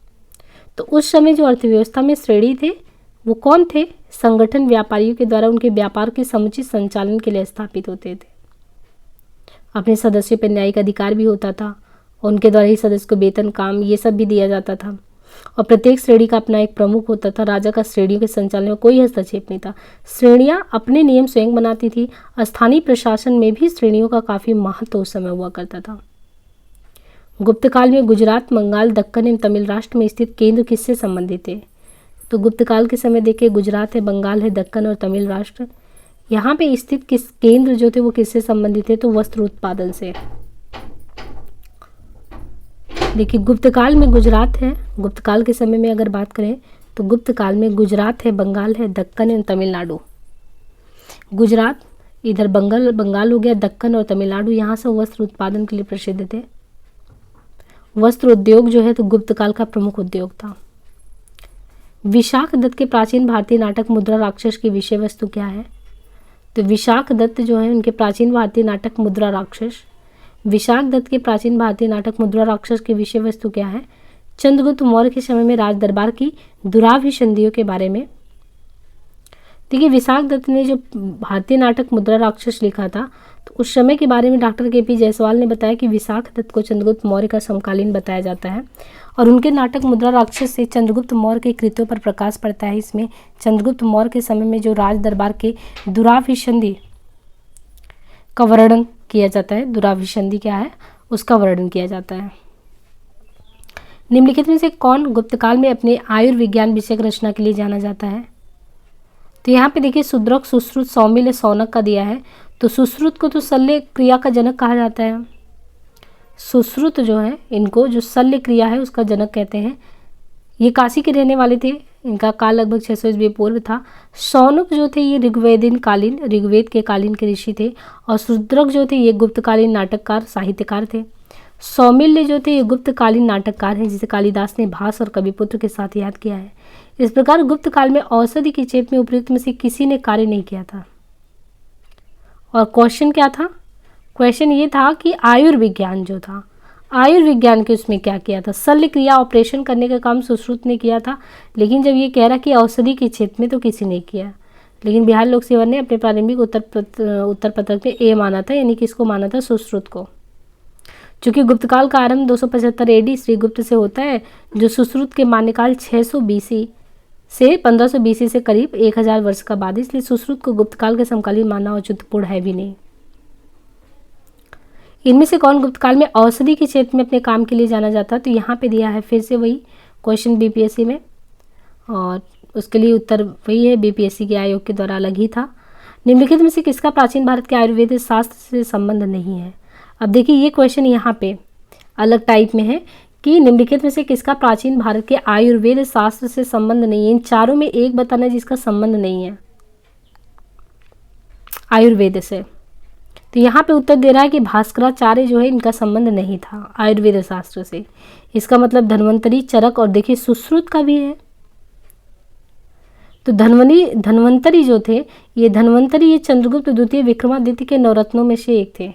Speaker 1: तो उस समय जो अर्थव्यवस्था में श्रेणी थे वो कौन थे? संगठन व्यापारियों के द्वारा उनके व्यापार के समुचित संचालन के लिए स्थापित होते थे। अपने सदस्यों पर न्यायिक अधिकार भी होता था, उनके द्वारा ही सदस्य को वेतन, काम ये सब भी दिया जाता था। और प्रत्येक श्रेणी का अपना एक प्रमुख होता था। राजा का श्रेणियों के संचालन में कोई हस्तक्षेप नहीं था। श्रेणियां अपने नियम स्वयं बनाती थी। स्थानीय प्रशासन में भी श्रेणियों का काफी महत्व उस समय हुआ करता था। गुप्त काल में गुजरात, बंगाल, दक्कन एवं तमिल राष्ट्र में स्थित केंद्र किससे संबंधित थे? तो गुप्त काल के समय देखिए गुजरात है, बंगाल है, दक्कन और तमिल राष्ट्र, यहाँ पे स्थित किस केंद्र जो थे वो किससे संबंधित थे? तो वस्त्र उत्पादन से। देखिए गुप्त काल में गुजरात है, गुप्त काल के समय में अगर बात करें तो गुप्त काल में गुजरात है, बंगाल है, दक्कन एवं तमिलनाडु। गुजरात इधर बंगाल हो गया, दक्कन और तमिलनाडु यहाँ से वस्त्र उत्पादन के लिए प्रसिद्ध थे। वस्त्र उद्योग जो है तो गुप्त काल का प्रमुख उद्योग था। विशाख दत्त के प्राचीन भारतीय नाटक मुद्रा राक्षस की विषय वस्तु क्या है? तो विशाख दत्त जो है उनके प्राचीन भारतीय नाटक मुद्रा राक्षस, विशाख दत्त के प्राचीन भारतीय नाटक मुद्रा राक्षस की विषय वस्तु क्या है? चंद्रगुप्त मौर्य के समय में राज दरबार की दुराभिसंधियों के बारे में। देखिए विशाख दत्त ने जो भारतीय नाटक मुद्रा राक्षस लिखा था तो उस समय के बारे में डॉक्टर के.पी. जायसवाल ने बताया कि विशाख दत्त को चंद्रगुप्त मौर्य का समकालीन बताया जाता है और उनके नाटक मुद्रा राक्षस से चंद्रगुप्त मौर्य के कृत्यों पर प्रकाश पड़ता है। इसमें चंद्रगुप्त मौर्य के समय में जो राज दरबार के दुराभिसंधि का वर्णन किया जाता है। दुराभिसंधि क्या है उसका वर्णन किया जाता है। निम्नलिखित में से कौन गुप्त काल में अपने आयुर्विज्ञान विषयक रचना के लिए जाना जाता है? तो यहाँ पे देखिए शूद्रक, सुश्रुत, सौमिल, सौनक का दिया है। तो सुश्रुत को तो शल्य क्रिया का जनक कहा जाता है। सुश्रुत जो है इनको जो शल्य क्रिया है उसका जनक कहते हैं। ये काशी के रहने वाले थे, इनका काल लगभग 600 ईस्वी पूर्व था। सौनक जो थे ये ऋग्वेद के कालीन के ऋषि थे और शूद्रक जो थे ये गुप्तकालीन नाटककार, साहित्यकार थे। सौमिल्य जो थे ये गुप्तकालीन नाटककार हैं जिसे कालिदास ने भास और कविपुत्र के साथ याद किया है। इस प्रकार गुप्त काल में औषधि के क्षेत्र में उपयुक्त में से किसी ने कार्य नहीं किया था। और क्वेश्चन क्या था? क्वेश्चन ये था कि आयुर्विज्ञान जो था, आयुर्विज्ञान के उसमें क्या किया था? शल्य क्रिया ऑपरेशन करने का काम सुश्रुत ने किया था, लेकिन जब ये कह रहा कि औषधि के क्षेत्र में तो किसी ने किया। लेकिन बिहार लोक सेवा ने अपने प्रारंभिक उत्तर पत्रक में ए माना था, यानी कि इसको माना था सुश्रुत को। चूंकि गुप्तकाल का आरंभ 275 एडी श्रीगुप्त से होता है, जो सुश्रुत के मान्यकाल 600 बीसी से 1500 बीसी से करीब 1000 वर्ष का बाद, इसलिए सुश्रुत को गुप्तकाल के समकालीन मानना औचित्यपूर्ण है भी नहीं। इनमें से कौन गुप्तकाल में औषधि के क्षेत्र में अपने काम के लिए जाना जाता? तो यहाँ पे दिया है फिर से वही क्वेश्चन बीपीएससी में, और उसके लिए उत्तर वही है, बीपीएससी के आयोग के द्वारा अलग ही था। निम्नलिखित में से किसका प्राचीन भारत के आयुर्वेद शास्त्र से संबंध नहीं है? अब देखिए ये क्वेश्चन यहाँ पे अलग टाइप में है कि निम्नलिखित में से किसका प्राचीन भारत के आयुर्वेद शास्त्र से संबंध नहीं है। इन चारों में एक बताना जिसका संबंध नहीं है आयुर्वेद से। तो यहाँ पे उत्तर दे रहा है कि भास्कराचार्य जो है इनका संबंध नहीं था आयुर्वेद शास्त्र से। इसका मतलब धन्वंतरी, चरक और देखिए सुश्रुत का भी है। तो धन्वंतरी जो थे ये चंद्रगुप्त द्वितीय विक्रमादित्य के नवरत्नों में से एक थे।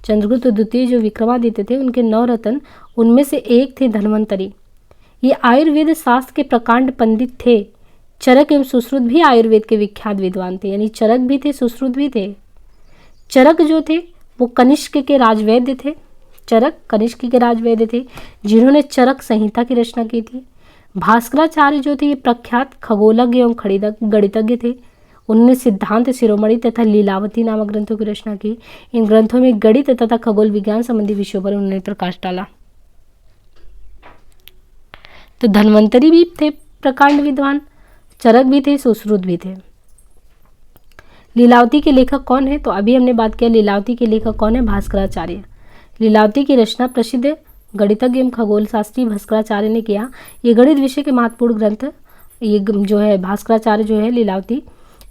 Speaker 1: चंद्रगुप्त द्वितीय जो विक्रमादित्य थे उनके 9 रत्न, उनमें से एक थे धन्वंतरी। ये आयुर्वेद शास्त्र के प्रकांड पंडित थे। चरक एवं सुश्रुत भी आयुर्वेद के विख्यात विद्वान थे, यानी चरक भी थे, सुश्रुत भी थे। चरक जो थे वो कनिष्क के राजवैद्य थे। चरक कनिष्क के राजवैद्य थे जिन्होंने चरक संहिता की रचना की थी। भास्कराचार्य जो थे ये प्रख्यात खगोलज्ञ एवं गणितज्ञ थे। उन्होंने सिद्धांत शिरोमणि तथा लीलावती नामक ग्रंथों की रचना की। इन ग्रंथों में गणित तथा खगोल विज्ञान संबंधी विषयों पर उन्होंने प्रकाश डाला। तो धन्वंतरी भी थे प्रकांड विद्वान, चरक भी थे, सुश्रुत भी थे। लीलावती के लेखक कौन है? तो अभी हमने बात किया लीलावती के लेखक कौन है? भास्कराचार्य। लीलावती की रचना प्रसिद्ध गणितज्ञ एवं खगोल शास्त्री भास्कराचार्य ने किया। ये गणित विषय के महत्वपूर्ण ग्रंथ ये जो है भास्कराचार्य जो है लीलावती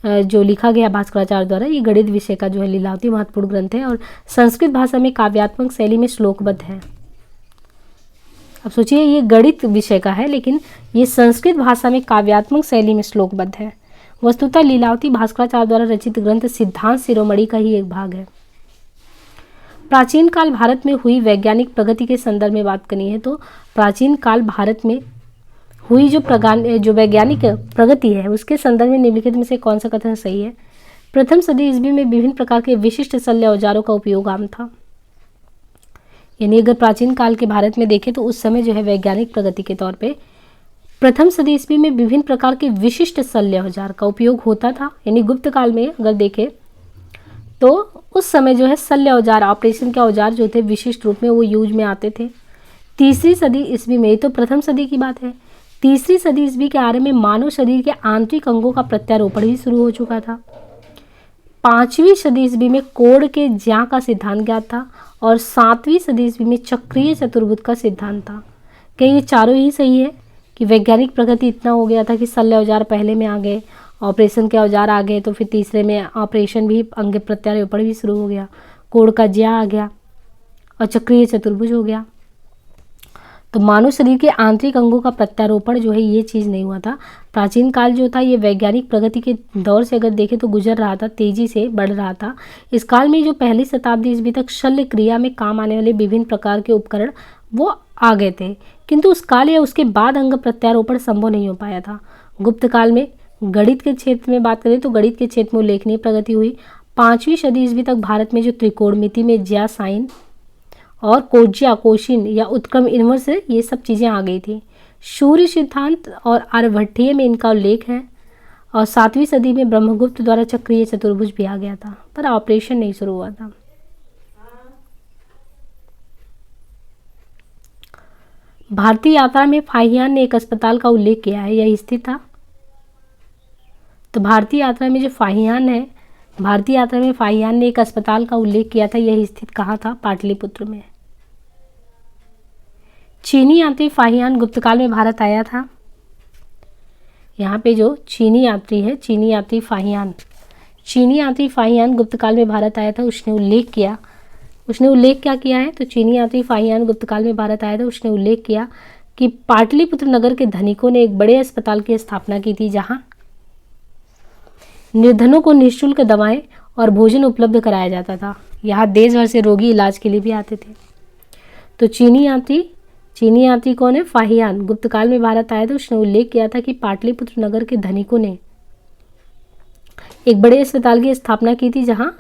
Speaker 1: जो लिखा गया भास्कराचार्य द्वारा, ये गणित विषय का जो है लीलावती महत्वपूर्ण ग्रंथ है और संस्कृत भाषा में काव्यात्मक शैली में श्लोकबद्ध है। अब सोचिए ये गणित विषय का है, लेकिन ये संस्कृत भाषा में काव्यात्मक शैली में श्लोकबद्ध है। वस्तुतः लीलावती भास्कराचार्य द्वारा रचित ग्रंथ सिद्धांत शिरोमणि का ही एक भाग है। प्राचीन काल भारत में हुई वैज्ञानिक प्रगति के संदर्भ में बात करनी है तो प्राचीन काल भारत में हुई जो वैज्ञानिक प्रगति है उसके संदर्भ में निम्नलिखित में से कौन सा कथन सही है। प्रथम सदी ईस्वी में विभिन्न प्रकार के विशिष्ट शल्य औजारों का उपयोग आम था। यानी अगर प्राचीन काल के भारत में देखें तो उस समय जो है वैज्ञानिक प्रगति के तौर पे प्रथम सदी ईस्वी में विभिन्न प्रकार के विशिष्ट शल्य औजार का उपयोग होता था। यानी गुप्त काल में अगर देखें तो उस समय जो है शल्य औजार, ऑपरेशन के औजार जो थे विशिष्ट रूप में वो यूज में आते थे। तीसरी सदी ईस्वी में, तो प्रथम सदी की बात है, तीसरी सदी ईस्वी के आरंभ में मानव शरीर के आंतरिक अंगों का प्रत्यारोपण ही शुरू हो चुका था। पांचवी सदी ईस्वी में कोड़ के ज्या का सिद्धांत ज्ञात था और सातवीं सदी ईस्वी में चक्रीय चतुर्भुज का सिद्धांत था। क्या ये चारों ही सही है कि वैज्ञानिक प्रगति इतना हो गया था कि शल्य औजार पहले में आ गए, ऑपरेशन के औजार आ गए, तो फिर तीसरे में ऑपरेशन भी, अंग प्रत्यारोपण भी शुरू हो गया, कोड़ का ज्या आ गया और चक्रीय चतुर्भुज हो गया। तो मानव शरीर के आंतरिक अंगों का प्रत्यारोपण जो है ये चीज़ नहीं हुआ था। प्राचीन काल जो था ये वैज्ञानिक प्रगति के दौर से अगर देखें तो गुजर रहा था, तेजी से बढ़ रहा था। इस काल में जो पहली शताब्दी ईस्वी तक शल्य क्रिया में काम आने वाले विभिन्न प्रकार के उपकरण वो आ गए थे, किंतु उस काल या उसके बाद अंग प्रत्यारोपण संभव नहीं हो पाया था। गुप्त काल में गणित के क्षेत्र में बात करें तो गणित के क्षेत्र में उल्लेखनीय प्रगति हुई। पांचवीं सदी ईस्वी तक भारत में जो त्रिकोणमिति में ज्या, साइन और कोज्या, कोशिन या उत्क्रम, इनवर्स, ये सब चीज़ें आ गई थी। सूर्य सिद्धांत और आर्यभट्टीय में इनका उल्लेख है और सातवीं सदी में ब्रह्मगुप्त द्वारा चक्रीय चतुर्भुज भी आ गया था, पर ऑपरेशन नहीं शुरू हुआ था। भारतीय यात्रा में फाहियान ने एक अस्पताल का उल्लेख किया है, यह स्थित था। तो भारतीय यात्रा में जो फाहियान है, भारतीय यात्रा में फाहियान ने एक अस्पताल का उल्लेख किया था, यह स्थित कहाँ था? पाटलिपुत्र में। चीनी यात्री फाहियान गुप्त काल में भारत आया था। यहाँ पे जो चीनी यात्री है, चीनी यात्री फाहियान गुप्त काल में भारत आया था। उसने उल्लेख क्या किया है? तो चीनी यात्री फाहियान गुप्त काल में भारत आया था। उसने उल्लेख किया कि पाटलिपुत्र नगर के धनिकों ने एक बड़े अस्पताल की स्थापना की थी जहाँ निर्धनों को निःशुल्क दवाएं और भोजन उपलब्ध कराया जाता था। यहाँ देश भर से रोगी इलाज के लिए भी आते थे। तो चीनी यात्री कौन है? फाहियान गुप्त काल में भारत आया था। उसने उल्लेख किया था कि पाटलिपुत्र नगर के धनिकों ने एक बड़े अस्पताल की स्थापना की थी जहाँ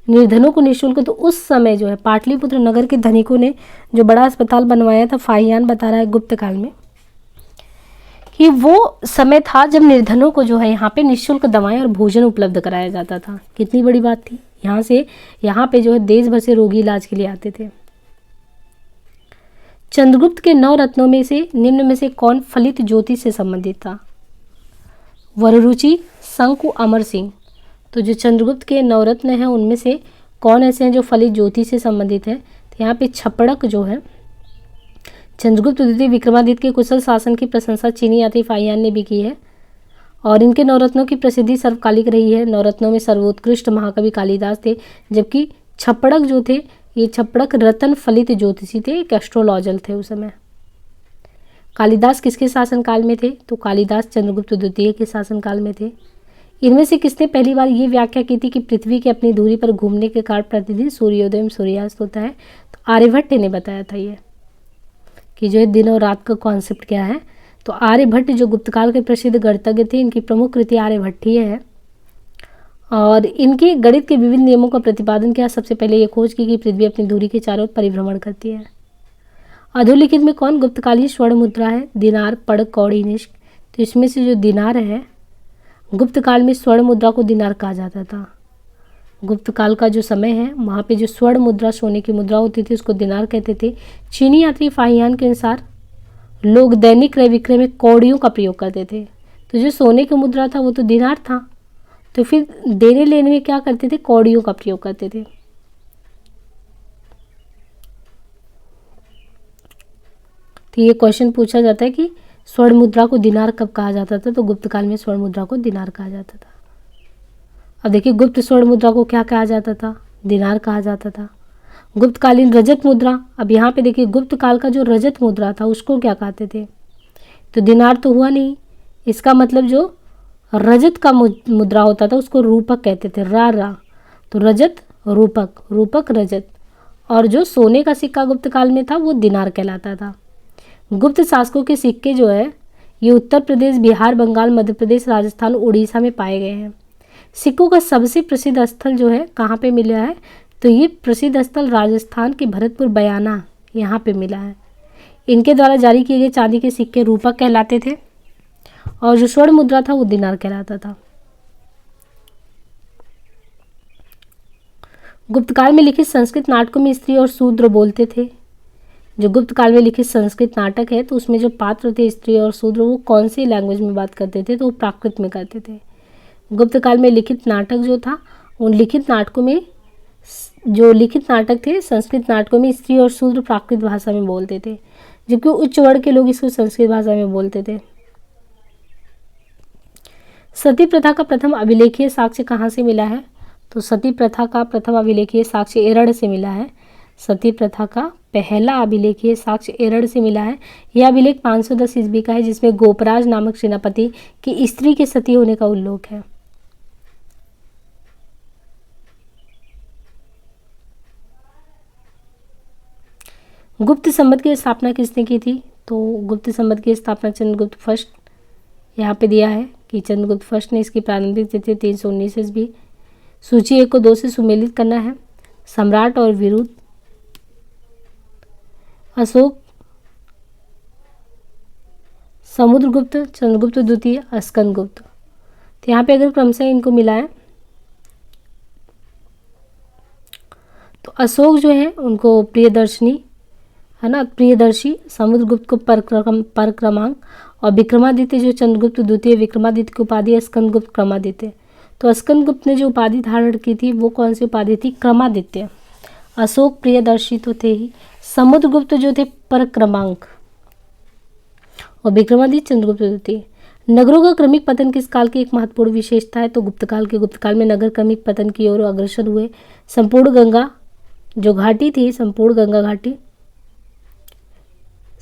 Speaker 1: निर्धनों को निःशुल्क, तो उस समय जो है पाटलिपुत्र नगर के धनिकों ने जो बड़ा अस्पताल बनवाया था, फाहियान बता रहा है गुप्त काल में कि वो समय था जब निर्धनों को जो है यहाँ पे निःशुल्क दवाएं और भोजन उपलब्ध कराया जाता था। कितनी बड़ी बात थी। यहाँ पे जो है देश भर से रोगी इलाज के लिए आते थे। चंद्रगुप्त के 9 रत्नों में से निम्न में से कौन फलित ज्योति से संबंधित था? वररुचि, शंकु, अमर सिंह। तो जो चंद्रगुप्त के 9 रत्न हैं उनमें से कौन ऐसे हैं जो फलित ज्योति से संबंधित है? तो यहाँ पे छप्पड़क जो है, चंद्रगुप्त द्वितीय विक्रमादित्य के कुशल शासन की प्रशंसा चीनी यात्री फाहियान ने भी की है और इनके 9 रत्नों की प्रसिद्धि सर्वकालिक रही है। 9 रत्नों में सर्वोत्कृष्ट महाकवि कालिदास थे, जबकि छप्पड़क जो थे, ये छप्पड़क रतन फलित ज्योतिषी थे, एक एस्ट्रोलॉजर थे उस समय। कालिदास किसके शासनकाल में थे? तो कालिदास चंद्रगुप्त द्वितीय के शासनकाल में थे। इनमें से किसने पहली बार ये व्याख्या की थी कि पृथ्वी के अपनी धुरी पर घूमने के कारण प्रतिदिन सूर्योदय एवं सूर्यास्त होता है? तो आर्यभट्ट ने बताया था ये कि जो है दिन और रात का कॉन्सेप्ट क्या है। तो आर्यभट्ट जो गुप्तकाल के प्रसिद्ध गणितज्ञ थे, इनकी प्रमुख कृति आर्यभट्टीय है और इनके गणित के विभिन्न नियमों का प्रतिपादन किया। सबसे पहले ये खोज की कि पृथ्वी अपनी धुरी के चारों ओर परिभ्रमण करती है। अधोलिखित में कौन गुप्तकालीन स्वर्ण मुद्रा है? दिनार, पड़क, कौड़ी, निष्क। तो इसमें से जो दिनार है, गुप्त काल में स्वर्ण मुद्रा को दिनार कहा जाता था। गुप्त काल का जो समय है वहाँ पे जो स्वर्ण मुद्रा, सोने की मुद्रा होती थी, उसको दिनार कहते थे। चीनी यात्री फाहियान के अनुसार लोग दैनिक क्रय विक्रय में कौड़ियों का प्रयोग करते थे। तो जो सोने की मुद्रा था वो तो दिनार था, तो फिर देने लेने में क्या करते थे? कौड़ियों का प्रयोग करते थे। तो ये क्वेश्चन पूछा जाता है कि स्वर्ण मुद्रा को दिनार कब कहा जाता था? तो गुप्त काल में स्वर्ण मुद्रा को दिनार कहा जाता था। अब देखिए गुप्त स्वर्ण मुद्रा को क्या कहा जाता था? दिनार कहा जाता था। गुप्तकालीन रजत मुद्रा, अब यहाँ पे देखिए गुप्त काल का जो रजत मुद्रा था उसको क्या कहते थे, तो दिनार तो हुआ नहीं, इसका मतलब जो रजत का मुद्रा होता था उसको रूपक कहते थे, रा, तो रजत रूपक, रूपक रजत। और जो सोने का सिक्का गुप्त काल में था वो दिनार कहलाता था। गुप्त शासकों के सिक्के जो है ये उत्तर प्रदेश, बिहार, बंगाल, मध्य प्रदेश, राजस्थान, उड़ीसा में पाए गए हैं। सिक्कों का सबसे प्रसिद्ध स्थल जो है कहाँ पे मिला है, तो ये प्रसिद्ध स्थल राजस्थान के भरतपुर बयाना यहाँ पे मिला है। इनके द्वारा जारी किए गए चांदी के सिक्के रूपक कहलाते थे और जो स्वर्ण मुद्रा था वो दिनार कहलाता था। गुप्त काल में लिखित संस्कृत नाटकों में स्त्री और शूद्र बोलते थे। जो गुप्त काल में लिखित संस्कृत नाटक है तो उसमें जो पात्र थे स्त्री और शूद्र वो कौन सी लैंग्वेज में बात करते थे, तो वो प्राकृत में करते थे। गुप्त काल में लिखित नाटक जो था उन लिखित नाटकों में जो लिखित नाटक थे संस्कृत नाटकों में स्त्री और शूद्र प्राकृत भाषा में बोलते थे, जबकि उच्च वर्ग के लोग इसको संस्कृत भाषा में बोलते थे। सती प्रथा का प्रथम अभिलेखीय साक्ष्य कहाँ से मिला है, तो सती प्रथा का प्रथम अभिलेखीय साक्ष्य एरड़ से मिला है। सती प्रथा का पहला अभिलेखीय साक्ष्य एरड़ से मिला है। यह अभिलेख 510 ईस्वी का है जिसमें गोपराज नामक सेनापति की स्त्री के सती होने का उल्लेख है। गुप्त संवत की स्थापना किसने की थी, तो गुप्त संवत की स्थापना चंद्रगुप्त फर्स्ट, यहाँ पे दिया है कि चंद्रगुप्त फर्स्ट ने इसकी प्रारंभिक तिथि 319 ईस्वी। सूची 1 को 2 से सुमेलित करना है। सम्राट और विरुद्ध, अशोक, समुद्रगुप्त, चंद्रगुप्त द्वितीय, स्कंदगुप्त। तो यहाँ पे अगर क्रमशः इनको मिला है तो अशोक जो है उनको प्रियदर्शनी है ना, प्रियदर्शी, समुद्रगुप्त को परक्रमांक और विक्रमादित्य जो चंद्रगुप्त द्वितीय विक्रमादित्य की उपाधि है स्कंदगुप्त क्रमादित्य। तो स्कंदगुप्त ने जो उपाधि धारण की थी वो कौन सी उपाधि थी, क्रमादित्य। अशोक प्रियदर्शी तो थे ही, समुद्रगुप्त जो थे परक्रमांक और विक्रमादित्य चंद्रगुप्त द्वितीय। नगरों का क्रमिक पतन किस काल की एक महत्वपूर्ण विशेषता है, तो गुप्त काल के। गुप्त काल में नगर क्रमिक पतन की ओर अग्रसर हुए। संपूर्ण गंगा जो घाटी थी, संपूर्ण गंगा घाटी,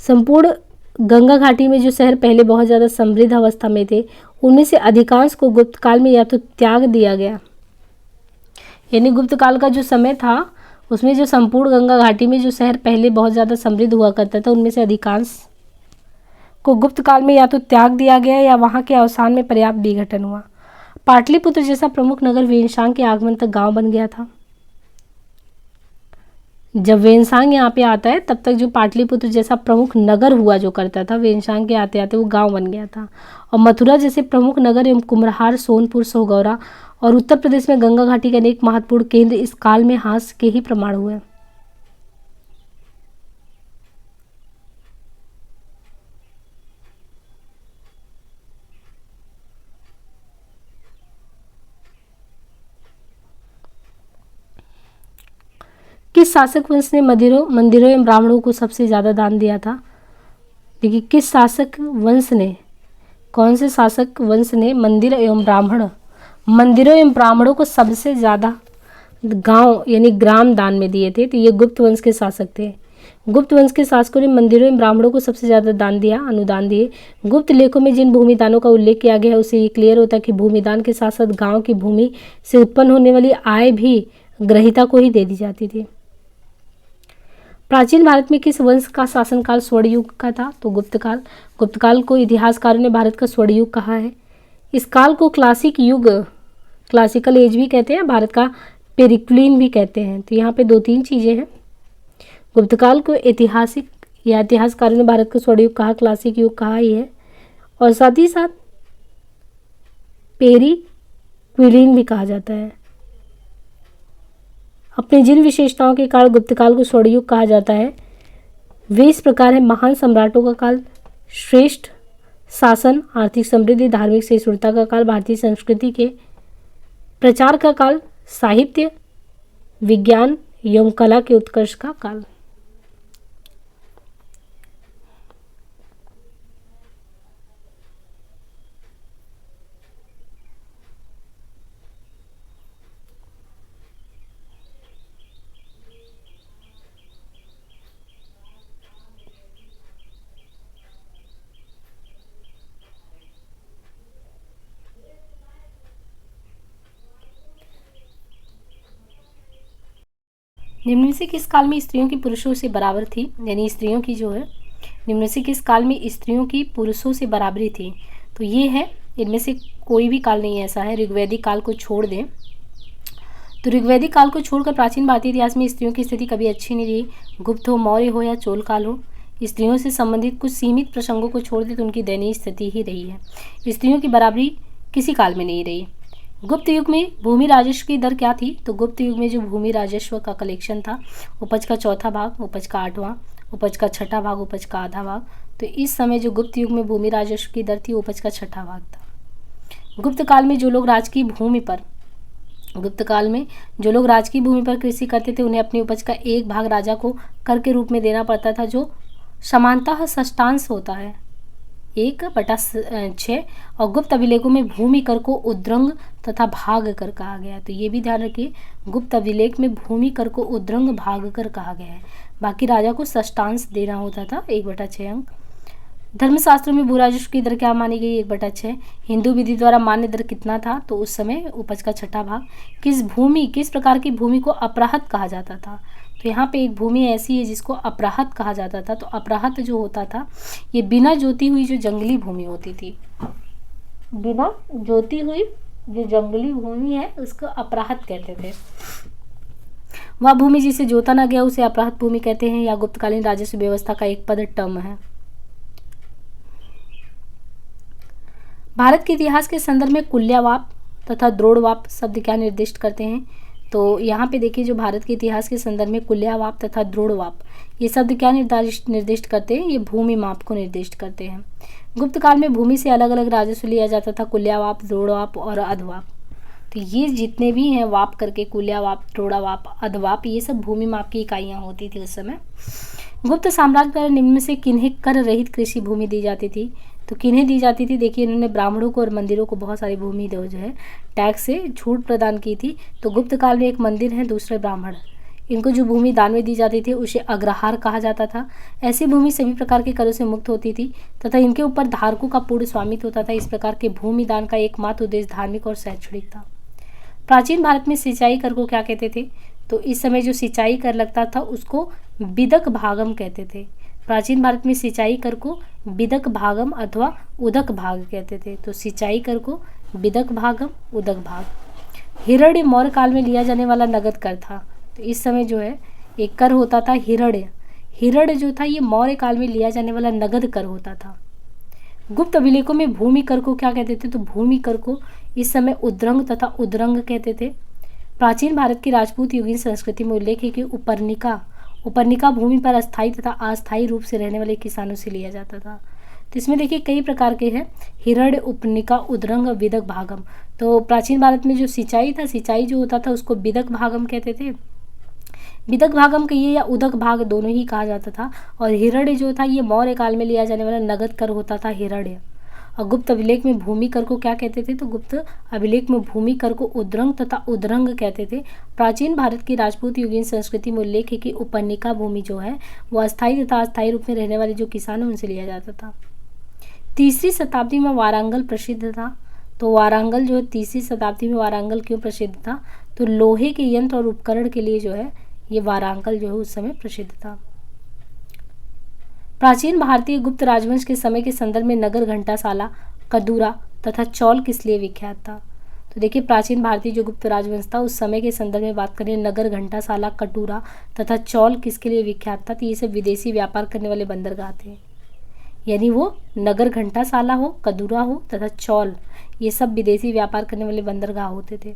Speaker 1: संपूर्ण गंगा घाटी में जो शहर पहले बहुत ज़्यादा समृद्ध अवस्था में थे उनमें से अधिकांश को गुप्त काल में या तो त्याग दिया गया, यानी गुप्त काल का जो समय था उसमें जो संपूर्ण गंगा घाटी में जो शहर पहले बहुत ज़्यादा समृद्ध हुआ करता था उनमें से अधिकांश को गुप्त काल में या तो त्याग दिया गया या वहाँ के अवसान में पर्याप्त विघटन हुआ। पाटलिपुत्र जैसा प्रमुख नगर वेनसांग के आगमन तक गांव बन गया था। जब वेनसांग यहाँ पे आता है तब तक जो पाटलिपुत्र जैसा प्रमुख नगर हुआ जो करता था, वेनसांग के आते आते वो गांव बन गया था। और मथुरा जैसे प्रमुख नगर एवं कुम्हरार, सोनपुर, सोगौरा और उत्तर प्रदेश में गंगा घाटी के अनेक महत्वपूर्ण केंद्र इस काल में हास्य के ही प्रमाण हुए। किस शासक वंश ने मंदिरों एवं ब्राह्मणों को सबसे ज़्यादा दान दिया था, देखिए किस शासक वंश ने, कौन से शासक वंश ने मंदिरों एवं ब्राह्मणों को सबसे ज़्यादा गांव यानी ग्राम दान में दिए थे, तो ये गुप्त वंश के शासक थे। गुप्त वंश के शासकों ने मंदिरों एवं ब्राह्मणों को सबसे ज़्यादा दान दिया, अनुदान दिए। गुप्त लेखों में जिन भूमिदानों का उल्लेख किया गया है उससे ये क्लियर होता है कि भूमिदान के साथ साथ गाँव की भूमि से उत्पन्न होने वाली आय भी ग्रहिता को ही दे दी जाती थी। प्राचीन भारत में किस वंश का शासनकाल स्वर्ण युग का था, तो गुप्त काल। गुप्त काल को इतिहासकारों ने भारत का स्वर्ण युग कहा है। इस काल को क्लासिक युग, क्लासिकल एज भी कहते हैं, भारत का पेरिक्लिन भी कहते हैं। तो यहाँ पे 2-3 चीज़ें हैं। गुप्त काल को ऐतिहासिक या इतिहासकारों ने भारत का स्वर्ण युग कहा, क्लासिक युग कहा ही है, और साथ ही साथ पेरिक्लिन भी कहा जाता है। अपने जिन विशेषताओं के कारण गुप्त काल को स्वर्ण युग कहा जाता है वे इस प्रकार है। महान सम्राटों का काल, श्रेष्ठ शासन, आर्थिक समृद्धि, धार्मिक सहिष्णुता का काल, भारतीय संस्कृति के प्रचार का काल, साहित्य, विज्ञान एवं कला के उत्कर्ष का काल। निम्न में से किस काल में स्त्रियों की पुरुषों से बराबर थी, यानी स्त्रियों की जो है निम्न में से किस काल में स्त्रियों की पुरुषों से बराबरी थी? तो ये है, इनमें से कोई भी काल नहीं ऐसा है, ऋग्वैदिक काल को छोड़ दें तो ऋग्वैदिक काल को छोड़कर प्राचीन भारतीय इतिहास में स्त्रियों की स्थिति कभी अच्छी नहीं रही। गुप्त हो, मौर्य हो या चोल काल हो, स्त्रियों से संबंधित कुछ सीमित प्रसंगों को छोड़ दे तो उनकी दयनीय स्थिति ही रही है। स्त्रियों की बराबरी किसी काल में नहीं रही। गुप्त युग में भूमि राजस्व की दर क्या थी? तो गुप्त युग में जो भूमि राजस्व का कलेक्शन था, उपज का चौथा भाग, उपज का आठवां, उपज का छठा भाग, उपज का आधा भाग, तो इस समय जो गुप्त युग में भूमि राजस्व की दर थी उपज का छठा भाग था। गुप्त काल में जो लोग राजकीय भूमि पर कृषि करते थे उन्हें अपनी उपज का एक भाग राजा को कर के रूप में देना पड़ता था, जो समानतः षष्ठांश होता है 1/6। और गुप्त अभिलेखों में भूमि कर को उद्रंग तथा भाग कर कहा गया है। तो ये भी ध्यान रखिए, गुप्त अभिलेख में भूमि कर को उद्रंग भाग कर कहा गया है, बाकी राजा को षष्ठांश देना होता था 1/6 अंक। धर्मशास्त्रों में भू राजस्व की दर क्या मानी गई? 1/6। हिंदू विधि द्वारा मान्य दर कितना था? तो उस समय उपज का छठा भाग। किस प्रकार की भूमि को अपराहत कहा जाता था? तो यहाँ पे एक भूमि ऐसी है जिसको अपराहत कहा जाता था। तो अपराहत जो होता था ये बिना जोती हुई जो जंगली भूमि होती थी, बिना जोती हुई जो जंगली भूमि है उसको अपराहत कहते थे। वह भूमि जिसे जोता ना गया उसे अपराहत भूमि कहते हैं, या गुप्तकालीन राजस्व व्यवस्था का एक पद टर्म है। भारत के इतिहास के संदर्भ में कुल्यावाप तथा द्रोणवाप शब्द क्या निर्दिष्ट करते हैं? तो यहाँ पे देखिए, जो भारत के इतिहास के संदर्भ में कुल्यावाप तथा द्रोणवाप ये शब्द क्या निर्दिष्ट करते हैं? ये भूमि माप को निर्दिष्ट करते हैं। गुप्त काल में भूमि से अलग अलग राजस्व लिया जाता था, कुल्यावाप, द्रोणवाप और अधवाप। तो ये जितने भी हैं वाप करके, कुल्यावाप, द्रोणावाप, अधवाप, ये सब भूमि माप की इकाइयाँ होती थी उस समय। गुप्त साम्राज्य द्वारा निम्न में से किन्हें कर रहित कृषि भूमि दी जाती थी? तो किन्हें दी जाती थी? देखिए, इन्होंने ब्राह्मणों को और मंदिरों को बहुत सारी भूमि जो है टैक्स से छूट प्रदान की थी। तो गुप्त काल में एक मंदिर है, दूसरे ब्राह्मण, इनको जो भूमि दान में दी जाती थी उसे अग्रहार कहा जाता था। ऐसी भूमि सभी प्रकार के करों से मुक्त होती थी तथा इनके ऊपर धारकों का पूर्ण स्वामित्व होता था। इस प्रकार के भूमि दान का एकमात्र उद्देश्य धार्मिक और शैक्षणिक था। प्राचीन भारत में सिंचाई कर को क्या कहते थे? तो इस समय जो सिंचाई कर लगता था उसको बिदक भागम कहते थे। प्राचीन भारत में सिंचाई कर को बिदक भागम अथवा उदक भाग कहते थे। तो सिंचाई कर को बिदक भागम, उदक भाग। हिरण्य मौर्य काल में लिया जाने वाला नगद कर था। तो इस समय जो है एक कर होता था हिरण्य जो था ये मौर्य काल में लिया जाने वाला नगद कर होता था। गुप्त अभिलेखों में भूमि कर को क्या कहते थे? तो भूमि कर को इस समय उद्रंग तथा उद्रंग कहते थे। प्राचीन भारत की राजपूत युगीन संस्कृति में उल्लेख है कि उपरनिका भूमि पर अस्थायी तथा अस्थायी रूप से रहने वाले किसानों से लिया जाता था। तो इसमें देखिए कई प्रकार के हैं, हिरण्य, उपनिका, उद्रंग, बिदक भागम। तो प्राचीन भारत में जो सिंचाई था, सिंचाई जो होता था उसको बिदक भागम कहते थे। बिदक भागम कहिए या उदक भाग दोनों ही कहा जाता था। और हिरण्य जो था ये मौर्य काल में लिया जाने वाला नगद कर होता था, हिरण्य। और गुप्त अभिलेख में भूमि कर को क्या कहते थे? तो गुप्त अभिलेख में भूमि कर को उद्रंग तथा उद्रंग कहते थे। प्राचीन भारत की राजपूत युगीन संस्कृति में उल्लेख है कि उपनिका भूमि जो है वो अस्थायी तथा अस्थायी रूप में रहने वाले जो किसान हैं उनसे लिया जाता था। तीसरी शताब्दी में वारंगल प्रसिद्ध था। तो वारंगल जो है तीसरी शताब्दी में वारंगल क्यों प्रसिद्ध था? तो लोहे के यंत्र और उपकरण के लिए जो है ये वारंगल जो है उस समय प्रसिद्ध था। प्राचीन भारतीय गुप्त राजवंश के समय के संदर्भ में नगर, घंटाशाला, कदूरा तथा चौल किस लिए विख्यात था? तो देखिए, प्राचीन भारतीय जो गुप्त राजवंश था उस समय के संदर्भ में बात करें, नगर, घंटाशाला, कटूरा तथा चौल किसके लिए विख्यात था? तो ये सब विदेशी व्यापार करने वाले बंदरगाह थे। यानी वो नगर, घंटाशाला हो, कदूरा हो तथा चौल, ये सब विदेशी व्यापार करने वाले बंदरगाह होते थे।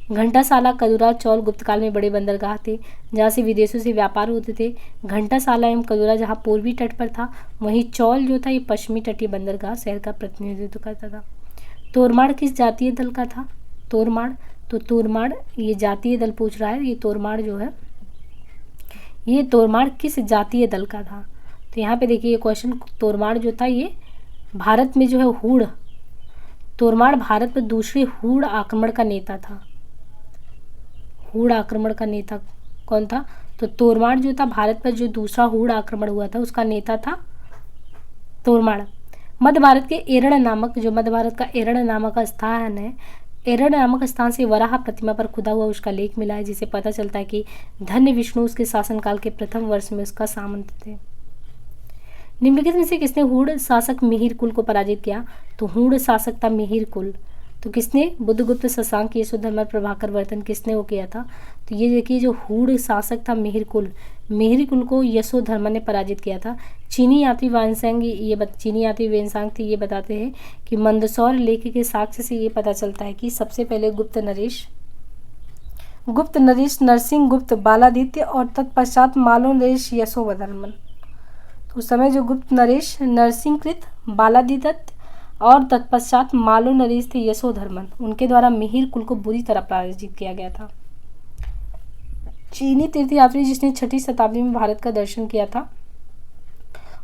Speaker 1: घंटाशाला, कदूरा, चौल गुप्त काल में बड़े बंदरगाह थे जहाँ से विदेशों से व्यापार होते थे। घंटाशाला एवं कदूरा जहाँ पूर्वी तट पर था, वहीं चौल जो था ये पश्चिमी तटीय बंदरगाह शहर का प्रतिनिधित्व करता था। तोरमाड़ किस जातीय दल का था? तोरमाड़ ये जातीय दल पूछ रहा है। ये तोरमाड़ जो है ये तोरमाड़ किस जातीय दल का था? तो यहाँ पे देखिए ये क्वेश्चन, तोरमाड़ जो था ये भारत में जो है हूण, तोरमाड़ भारत पर दूसरे हूण आक्रमण का नेता था। हूण आक्रमण का नेता कौन था? तो तोरमाड़ जो था भारत पर जो दूसरा हूण आक्रमण हुआ था उसका नेता था तोरमाड़। मध्य भारत के एरण नामक, जो मध्य भारत का एरण नामक स्थान है, एरड़ नामक स्थान से वराह प्रतिमा पर खुदा हुआ उसका लेख मिला है, जिसे पता चलता है कि धन्य विष्णु उसके शासनकाल के प्रथम वर्ष में उसका सामंत थे। निम्नलिखित में से किसने हूण शासक मिहिर कुल को पराजित किया? तो हूण शासक था मिहिर कुल। तो किसने? बुद्धगुप्त, शशांक, यशोधर्मा, प्रभाकर वर्तन, किसने वो किया था? तो ये देखिए, जो हूण शासक था मिहिर कुल को यशोधर्मा ने पराजित किया था। चीनी यात्री वानसेंग चीनी यात्री वेनसांग थे, ये बताते हैं कि मंदसौर लेख के साक्ष्य से ये पता चलता है कि सबसे पहले गुप्त नरेश नरसिंह गुप्त बालादित्य और तत्पश्चात मालो नरेश यशोधर्मन। तो उस समय जो गुप्त नरेश नरसिंहकृत बालादित्य और तत्पश्चात मालो नरेश थे यशोधर्मन, उनके द्वारा मिहिर कुल को बुरी तरह पराजित किया गया था। चीनी तीर्थयात्री जिसने 6वीं शताब्दी में भारत का दर्शन किया था,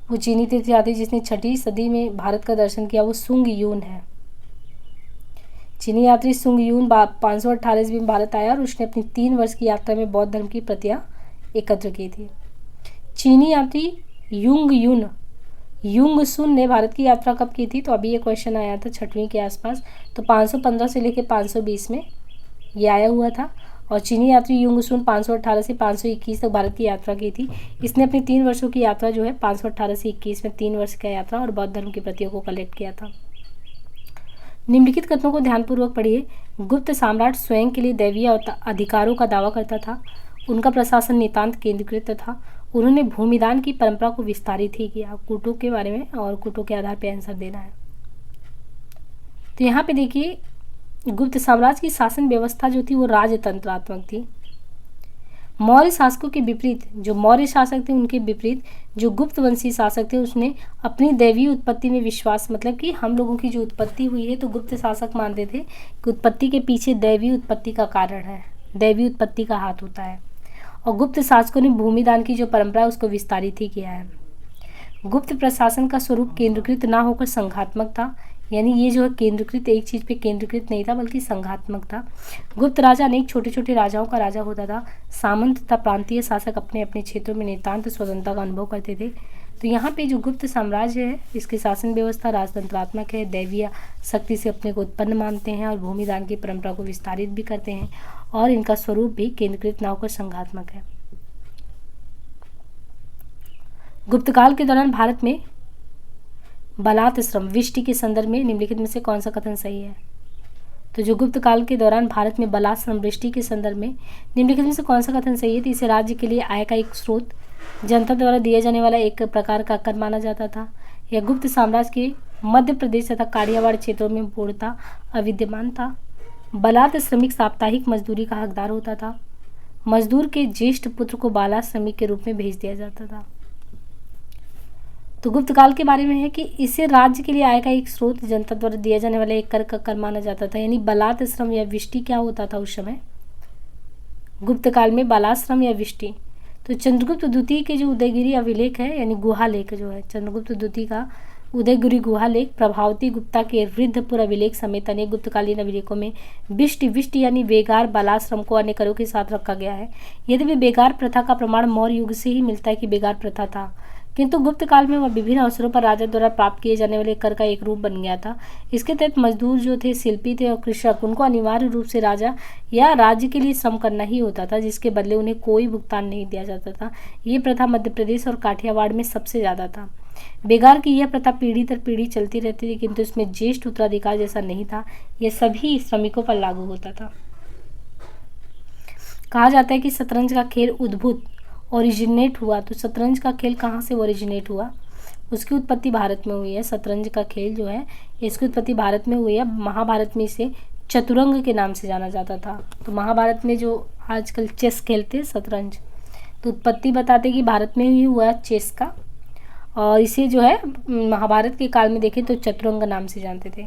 Speaker 1: वो चीनी तीर्थयात्री जिसने 6वीं सदी में भारत का दर्शन किया, वो सुंग यून है। चीनी यात्री सुंग यून 518 ईस्वी में भारत आया और उसने अपनी 3 वर्ष की यात्रा में बौद्ध धर्म की प्रतियां एकत्र की थी। चीनी यात्री युंग सुन ने भारत की यात्रा कब की थी? तो अभी ये क्वेश्चन आया था 6वीं के आसपास, तो 515 से लेकर 520 में ये आया हुआ था। और चीनी यात्री युंग सुन 518 से 521 तक भारत की यात्रा की थी। इसने अपनी 3 वर्षों की यात्रा जो है 518 से 21 में 3 वर्ष का यात्रा और बौद्ध धर्म की प्रतियों को कलेक्ट किया था। निम्नलिखित कथनों को ध्यानपूर्वक पढ़िए। गुप्त सम्राट स्वयं के लिए दैवीय अधिकारों का दावा करता था। उनका प्रशासन नितांत केंद्रीकृत था। उन्होंने भूमिदान की परंपरा को विस्तारित ही किया। कूटों के बारे में और कूटों के आधार पर आंसर देना है। तो यहाँ पे देखिए, गुप्त साम्राज्य की शासन व्यवस्था जो थी वो राजतंत्रात्मक थी। मौर्य शासकों के विपरीत, जो मौर्य शासक थे उनके विपरीत जो गुप्त वंशी शासक थे, उसने अपनी दैवीय उत्पत्ति में विश्वास, मतलब कि हम लोगों की जो उत्पत्ति हुई है, तो गुप्त शासक मानते थे कि उत्पत्ति के पीछे दैवीय उत्पत्ति का कारण है, दैवीय उत्पत्ति का हाथ होता है। और गुप्त शासकों ने भूमिदान की जो परंपरा है उसको विस्तारित ही किया है। गुप्त प्रशासन का स्वरूप केंद्रीकृत ना होकर संघात्मक था, यानी ये जो है केंद्रीकृत, एक चीज़ पे केंद्रीकृत नहीं था बल्कि संघात्मक था। गुप्त राजा अनेक छोटे छोटे राजाओं का राजा होता था। सामंत तथा प्रांतीय शासक अपने अपने क्षेत्रों में नितांत स्वतंत्रता का अनुभव करते थे। तो यहाँ पे जो गुप्त साम्राज्य है, इसकी शासन व्यवस्था राजतंत्रात्मक है, दैवीय शक्ति से अपने को उत्पन्न मानते हैं और भूमिदान की परंपरा को विस्तारित भी करते हैं, और इनका स्वरूप भी केंद्रीकृत ना होकर संघात्मक है। गुप्तकाल के दौरान भारत में बलात् श्रम विष्टि के संदर्भ में निम्नलिखित में से कौन सा कथन सही है? तो जो गुप्त काल के दौरान भारत में बलात् श्रम वृष्टि के संदर्भ में निम्नलिखित में से कौन सा कथन सही है? तो इसे राज्य के लिए आय का एक स्रोत, जनता द्वारा दिया जाने वाला एक प्रकार का कर माना जाता था, या गुप्त साम्राज्य के मध्य प्रदेश तथा काठियावाड़ क्षेत्रों में पूर्णतः अविद्यमान था। बलात् श्रमिक साप्ताहिक मजदूरी का हकदार होता था। मजदूर के ज्येष्ठ पुत्र को बालात् श्रमिक के रूप में भेज दिया जाता था। तो गुप्त काल के बारे में है कि इसे राज्य के लिए आय का एक स्रोत, जनता द्वारा दिया जाने वाला एक कर का कर माना जाता था। यानी बलात् श्रम या विष्टि क्या होता था उस समय गुप्त काल में? बलात् श्रम या विष्टि। तो चंद्रगुप्त द्वितीय के जो उदयगिरी अभिलेख है, यानी गुहा लेख जो है, चंद्रगुप्त द्वितीय का उदयगिरी गुहा लेख, प्रभावती गुप्ता के रिद्धपुर अभिलेख समेत अनेक गुप्तकालीन अभिलेखों में विष्टि यानी बेगार बलात् श्रम को अन्य करों के साथ रखा गया है। यद्यपि बेगार प्रथा का प्रमाण मौर्य युग से ही मिलता है कि बेगार प्रथा था, किंतु गुप्त काल में वह विभिन्न अवसरों पर राजा द्वारा प्राप्त किए जाने वाले कर का एक रूप बन गया था। इसके तहत मजदूर जो थे, शिल्पी थे और कृषक, उनको अनिवार्य रूप से राजा या राज्य के लिए श्रम करना ही होता था, जिसके बदले उन्हें कोई भुगतान नहीं दिया जाता था। ये प्रथा मध्य प्रदेश और काठियावाड़ में सबसे ज़्यादा था। बेगार की यह प्रथा पीढ़ी दर पीढ़ी चलती रहती थी, किंतु इसमें ज्येष्ठ उत्तराधिकार जैसा नहीं था। यह सभी श्रमिकों पर लागू होता था। कहा जाता है कि शतरंज का खेल उद्भूत ओरिजिनेट हुआ। तो शतरंज का खेल कहाँ से ओरिजिनेट हुआ? उसकी उत्पत्ति भारत में हुई है। शतरंज का खेल जो है, इसकी उत्पत्ति भारत में हुई है। महाभारत में इसे चतुरंग के नाम से जाना जाता था। तो महाभारत में जो आजकल चेस खेलते हैं, शतरंज, तो उत्पत्ति बताते कि भारत में ही हुआ चेस का, और इसे जो है महाभारत के काल में देखें तो चतुरंग नाम से जानते थे।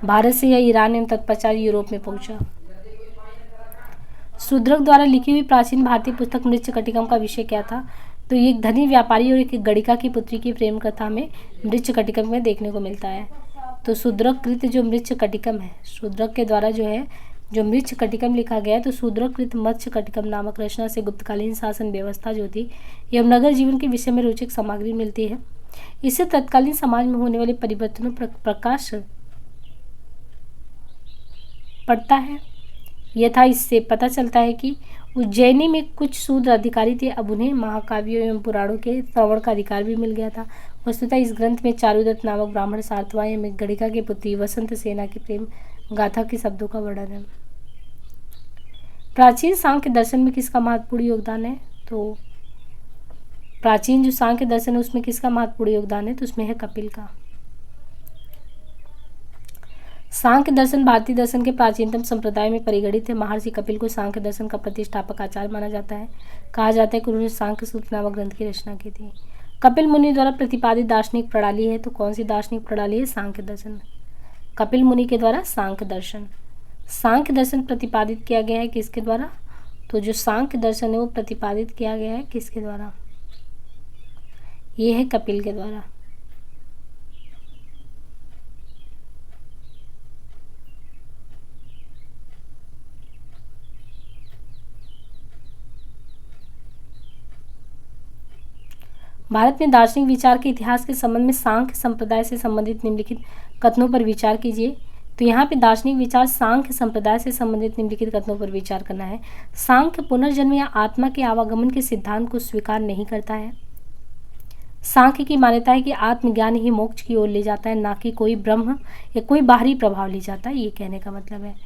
Speaker 1: भारत से यह ईरान एवं तत्पश्चात यूरोप में पहुंचा। शूद्रक द्वारा लिखी हुई प्राचीन भारतीय पुस्तक मृच्छकटिकम का विषय क्या था? तो ये एक धनी व्यापारी और एक गणिका की पुत्री की प्रेम कथा में मृच्छकटिकम में देखने को मिलता है। तो शूद्रक कृत जो मृच्छकटिकम है, शूद्रक के द्वारा जो है जो मृच्छकटिकम लिखा गया है, तो शूद्रक कृत मत्स्यकटिकम नामक रचना से गुप्तकालीन शासन व्यवस्था जो थी एवं नगर जीवन के विषय में रोचक सामग्री मिलती है। इससे तत्कालीन समाज में होने वाले परिवर्तनों पर प्रकाश पड़ता है। यथा इससे पता चलता है कि उज्जैनी में कुछ शूद्र अधिकारी थे, अब उन्हें महाकाव्यों एवं पुराणों के श्रवण का अधिकार भी मिल गया था। वस्तुतः इस ग्रंथ में चारुदत्त नामक ब्राह्मण सार्थवाय में गणिका की पुत्री वसंत सेना की प्रेम गाथा के शब्दों का वर्णन है। प्राचीन सांख्य दर्शन में किसका महत्वपूर्ण योगदान है? तो प्राचीन जो सांख्य दर्शन है उसमें किसका महत्वपूर्ण योगदान है? तो उसमें है कपिल का। सांख्य दर्शन भारतीय दर्शन के प्राचीनतम संप्रदाय में परिगणित है। महर्षि कपिल को सांख्य दर्शन का प्रतिष्ठापक आचार्य माना जाता है। कहा जाता है कि उन्होंने सांख्य सूत्र नामक ग्रंथ की रचना की थी। कपिल मुनि द्वारा प्रतिपादित दार्शनिक प्रणाली है, तो कौन सी दार्शनिक प्रणाली है? सांख्य दर्शन। कपिल मुनि के द्वारा सांख्य दर्शन। सांख्य दर्शन प्रतिपादित किया गया है किसके द्वारा? तो जो सांख्य दर्शन है वो प्रतिपादित किया गया है किसके द्वारा? ये है कपिल के द्वारा। भारत में दार्शनिक विचार के इतिहास के संबंध में सांख्य संप्रदाय से संबंधित निम्नलिखित कथनों पर विचार कीजिए। तो यहाँ पे दार्शनिक विचार सांख्य संप्रदाय से संबंधित निम्नलिखित कथनों पर विचार करना है। सांख्य पुनर्जन्म या आत्मा के आवागमन के सिद्धांत को स्वीकार नहीं करता है। सांख्य की मान्यता है कि आत्मज्ञान ही मोक्ष की ओर ले जाता है, ना कि कोई ब्रह्म या कोई बाहरी प्रभाव ले जाता है, ये कहने का मतलब है।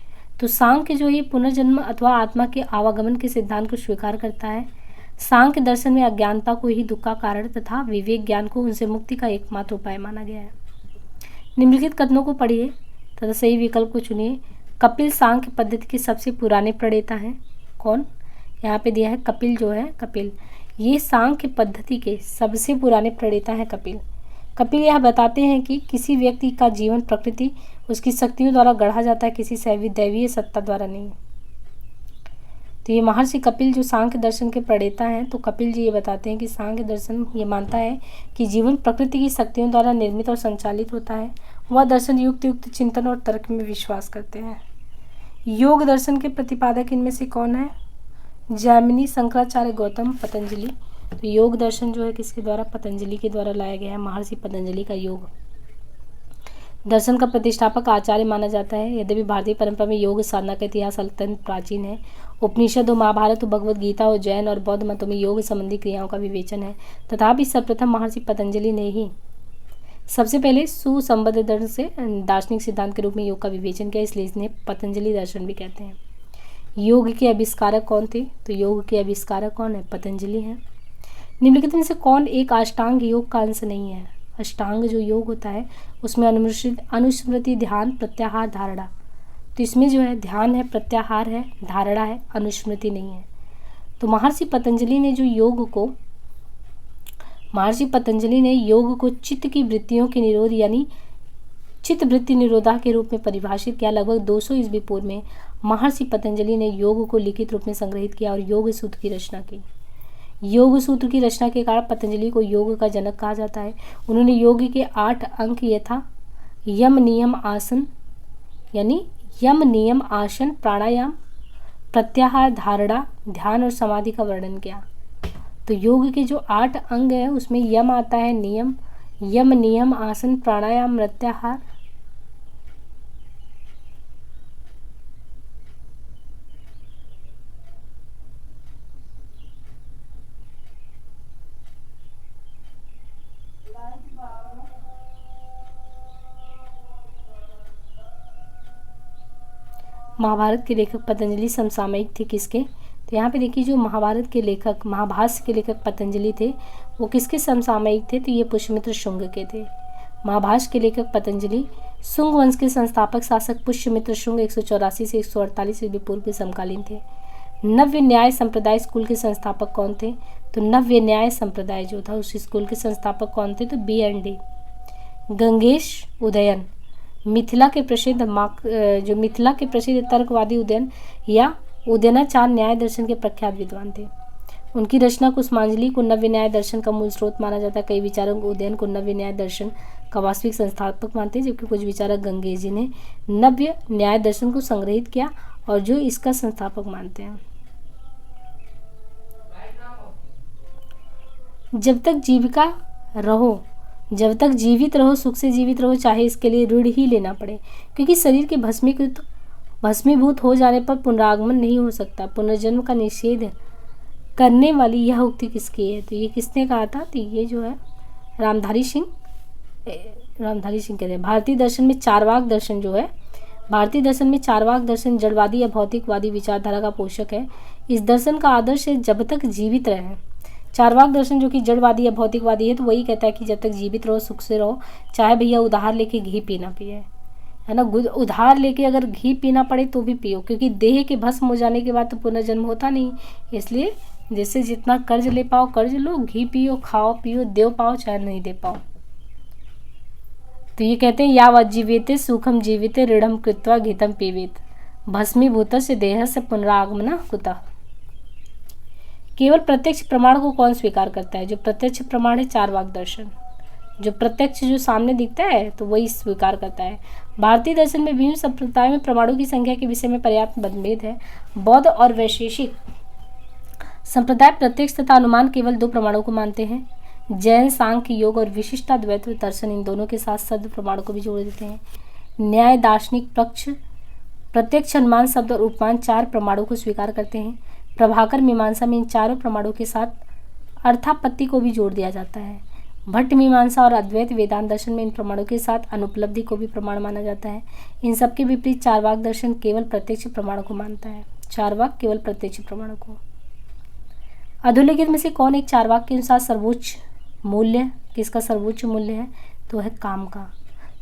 Speaker 1: तो सांख्य जो है पुनर्जन्म अथवा आत्मा के आवागमन के सिद्धांत को स्वीकार करता है। सांख्य दर्शन में अज्ञानता को ही दुख का कारण तथा विवेक ज्ञान को उनसे मुक्ति का एकमात्र उपाय माना गया है। निम्नलिखित कथनों को पढ़िए तथा सही विकल्प को चुनिए। कपिल सांख्य पद्धति के सबसे पुराने प्रणेता हैं। कौन? यहाँ पे दिया है कपिल जो है, कपिल ये सांख्य पद्धति के सबसे पुराने प्रणेता हैं कपिल। कपिल यह बताते हैं कि किसी व्यक्ति का जीवन प्रकृति उसकी शक्तियों द्वारा गढ़ा जाता है, किसी दैवीय सत्ता द्वारा नहीं। तो ये महर्षि कपिल जो सांख्य दर्शन के प्रणेता हैं, तो कपिल जी ये बताते हैं कि सांख्य दर्शन ये मानता है कि जीवन प्रकृति की शक्तियों द्वारा निर्मित और संचालित होता है। वह दर्शन युक्त चिंतन और तर्क में विश्वास करते हैं। योग दर्शन के प्रतिपादक इनमें से कौन है? जैमिनी, शंकराचार्य, गौतम, पतंजलि। तो योग दर्शन जो है किसके द्वारा? पतंजलि के द्वारा लाया गया है। महर्षि पतंजलि का योग दर्शन का प्रतिष्ठापक आचार्य माना जाता है। यद्यपि भारतीय परंपरा में योग साधना का इतिहास अत्यंत प्राचीन है। उपनिषद और महाभारत और भगवद गीता और जैन और बौद्ध मतों में योग संबंधी क्रियाओं का विवेचन है, तथापि सर्वप्रथम महर्षि पतंजलि ने ही सबसे पहले सुसंबद्ध दर्शन से दार्शनिक सिद्धांत के रूप में योग का विवेचन किया, इसलिए इसने पतंजलि दर्शन भी कहते हैं। योग के आविष्कारक कौन थे? तो योग के आविष्कारक कौन है? पतंजलि हैं। निम्नलिखित में से कौन एक अष्टांग योग का अंश नहीं है? अष्टांग जो योग होता है उसमें अनुस्मृति, ध्यान, प्रत्याहार, धारणा। तो इसमें जो है ध्यान है, प्रत्याहार है, धारणा है, अनुस्मृति नहीं है। तो महर्षि पतंजलि ने योग को चित्त की वृत्तियों के निरोध यानी चित्त वृत्ति निरोधा के रूप में परिभाषित किया। लगभग 200 ईस्वी पूर्व में महर्षि पतंजलि ने योग को लिखित रूप में संग्रहित किया और योग सूत्र की रचना की। योग सूत्र की रचना के कारण पतंजलि को योग का जनक कहा जाता है। उन्होंने योग के 8 अंक यथा यम नियम आसन यानी यम नियम आसन, प्राणायाम, प्रत्याहार, धारणा, ध्यान और समाधि का वर्णन किया। तो योग के जो 8 अंग हैं उसमें यम आता है, यम नियम आसन, प्राणायाम, प्रत्याहार, महाभारत के लेखक पतंजलि समसामयिक थे किसके? तो यहाँ पे देखिए जो महाभारत के लेखक, महाभाष्य के लेखक पतंजलि थे वो किसके समसामयिक थे? तो ये पुष्यमित्र शुंग के थे। महाभाष्य के लेखक पतंजलि शुंग वंश के संस्थापक शासक पुष्यमित्र शुंग 184 से 148 ईस्वी पूर्व के समकालीन थे। नव्य न्याय संप्रदाय स्कूल के संस्थापक कौन थे? तो नव्य न्याय संप्रदाय जो था उस स्कूल के संस्थापक कौन थे? तो B.N.D. गंगेश उदयन, मिथिला के प्रसिद्ध तर्कवादी उदयन या उदयनाचार्य न्याय दर्शन के प्रख्यात विद्वान थे। उनकी रचना कुसुमांजलि को नव्य न्याय दर्शन का मूल स्रोत माना जाता है। कई विचारक उदयन को नव्य न्याय दर्शन का वास्तविक संस्थापक मानते हैं, जबकि कुछ विचारक गंगेश जी ने नव्य न्याय दर्शन को संग्रहित किया और जो इसका संस्थापक मानते हैं। जब तक जीवित रहो सुख से जीवित रहो, चाहे इसके लिए ऋण ही लेना पड़े, क्योंकि शरीर के भस्मीकृत भस्मीभूत हो जाने पर पुनरागमन नहीं हो सकता। पुनर्जन्म का निषेध करने वाली यह उक्ति किसकी है? तो ये किसने कहा था? तो ये जो है रामधारी सिंह कहते हैं। भारतीय दर्शन में चारवाक दर्शन जो है, भारतीय दर्शन में चारवाक दर्शन जड़वादी या भौतिकवादी विचारधारा का पोषक है। इस दर्शन का आदर्श है जब तक जीवित रहे। चारवाक दर्शन जो कि जड़वादी या भौतिकवादी है, तो वही कहता है कि जब तक जीवित रहो, सुख से रहो, चाहे भैया उधार लेके घी पीना पिए, है ना। उधार लेके अगर घी पीना पड़े तो भी पियो, क्योंकि देह के भस्म हो जाने के बाद तो पुनर्जन्म होता नहीं। इसलिए जैसे जितना कर्ज ले पाओ कर्ज लो, घी पियो, खाओ पियो, दे पाओ चाहे नहीं दे पाओ। तो ये कहते हैं यावत् जीवेते सुखम जीविते ऋणम कृत्वा घितम पीवेत भस्मीभूतस्य देहस्य पुनरागमनः कुतः। केवल प्रत्यक्ष प्रमाण को कौन स्वीकार करता है? जो प्रत्यक्ष प्रमाण है चारवाक दर्शन, जो प्रत्यक्ष जो सामने दिखता है तो वही स्वीकार करता है। भारतीय दर्शन में विभिन्न संप्रदायों में प्रमाणों की संख्या के विषय में पर्याप्त मतभेद है। बौद्ध और वैशेषिक संप्रदाय प्रत्यक्ष तथा अनुमान केवल दो प्रमाणों को मानते हैं। जैन सांख्य योग और विशिष्टाद्वैत दर्शन इन दोनों के साथ शब्द प्रमाणों को भी जोड़ देते हैं। न्याय दार्शनिक पक्ष प्रत्यक्ष अनुमान शब्द और उपमान चार प्रमाणों को स्वीकार करते हैं। प्रभाकर मीमांसा में इन चारों प्रमाणों के साथ अर्थापत्ति को भी जोड़ दिया जाता है। भट्ट मीमांसा और अद्वैत वेदांत दर्शन में इन प्रमाणों के साथ अनुपलब्धि को भी प्रमाण माना जाता है। इन सबके विपरीत चारवाक दर्शन केवल प्रत्यक्ष प्रमाणों को मानता है। चारवाक केवल प्रत्यक्ष प्रमाणों को। अधोलिखित में से कौन एक चारवाक के अनुसार सर्वोच्च मूल्य, किसका सर्वोच्च मूल्य है? तो है काम का।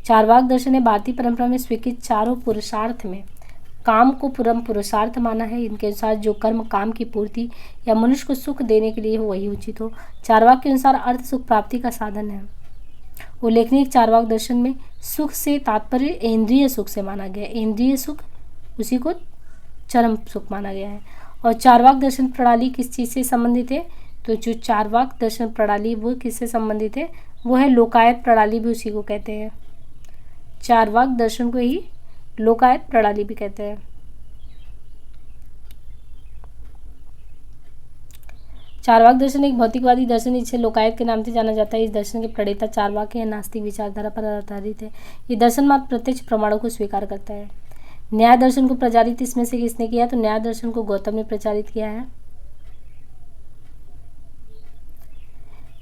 Speaker 1: चारवाक दर्शन ने भारतीय परंपरा में स्वीकृत चारों पुरुषार्थ में काम को परम पुरुषार्थ माना है। इनके अनुसार जो कर्म काम की पूर्ति या मनुष्य को सुख देने के लिए हो वही उचित हो। चारवाक के अनुसार अर्थ सुख प्राप्ति का साधन है। उल्लेखनीय चारवाक दर्शन में सुख से तात्पर्य इंद्रिय सुख से माना गया है। इंद्रिय सुख उसी को चरम सुख माना गया है। और चारवाक दर्शन प्रणाली किस चीज़ से संबंधित है? तो जो चारवाक दर्शन प्रणाली वो किससे संबंधित है? वो है लोकायत प्रणाली, भी उसी को कहते हैं। चारवाक दर्शन को ही लोकायत प्रणाली भी कहते हैं। चारवाक दर्शन एक भौतिकवादी दर्शन, इसे लोकायत के नाम से जाना जाता है। इस दर्शन के प्रणेता चारवाक या नास्तिक विचारधारा पर आधारित है। ये दर्शन मात्र प्रत्यक्ष प्रमाणों को स्वीकार करता है। न्याय दर्शन को प्रचारित इसमें से किसने किया? तो न्याय दर्शन को गौतम ने प्रचारित किया है।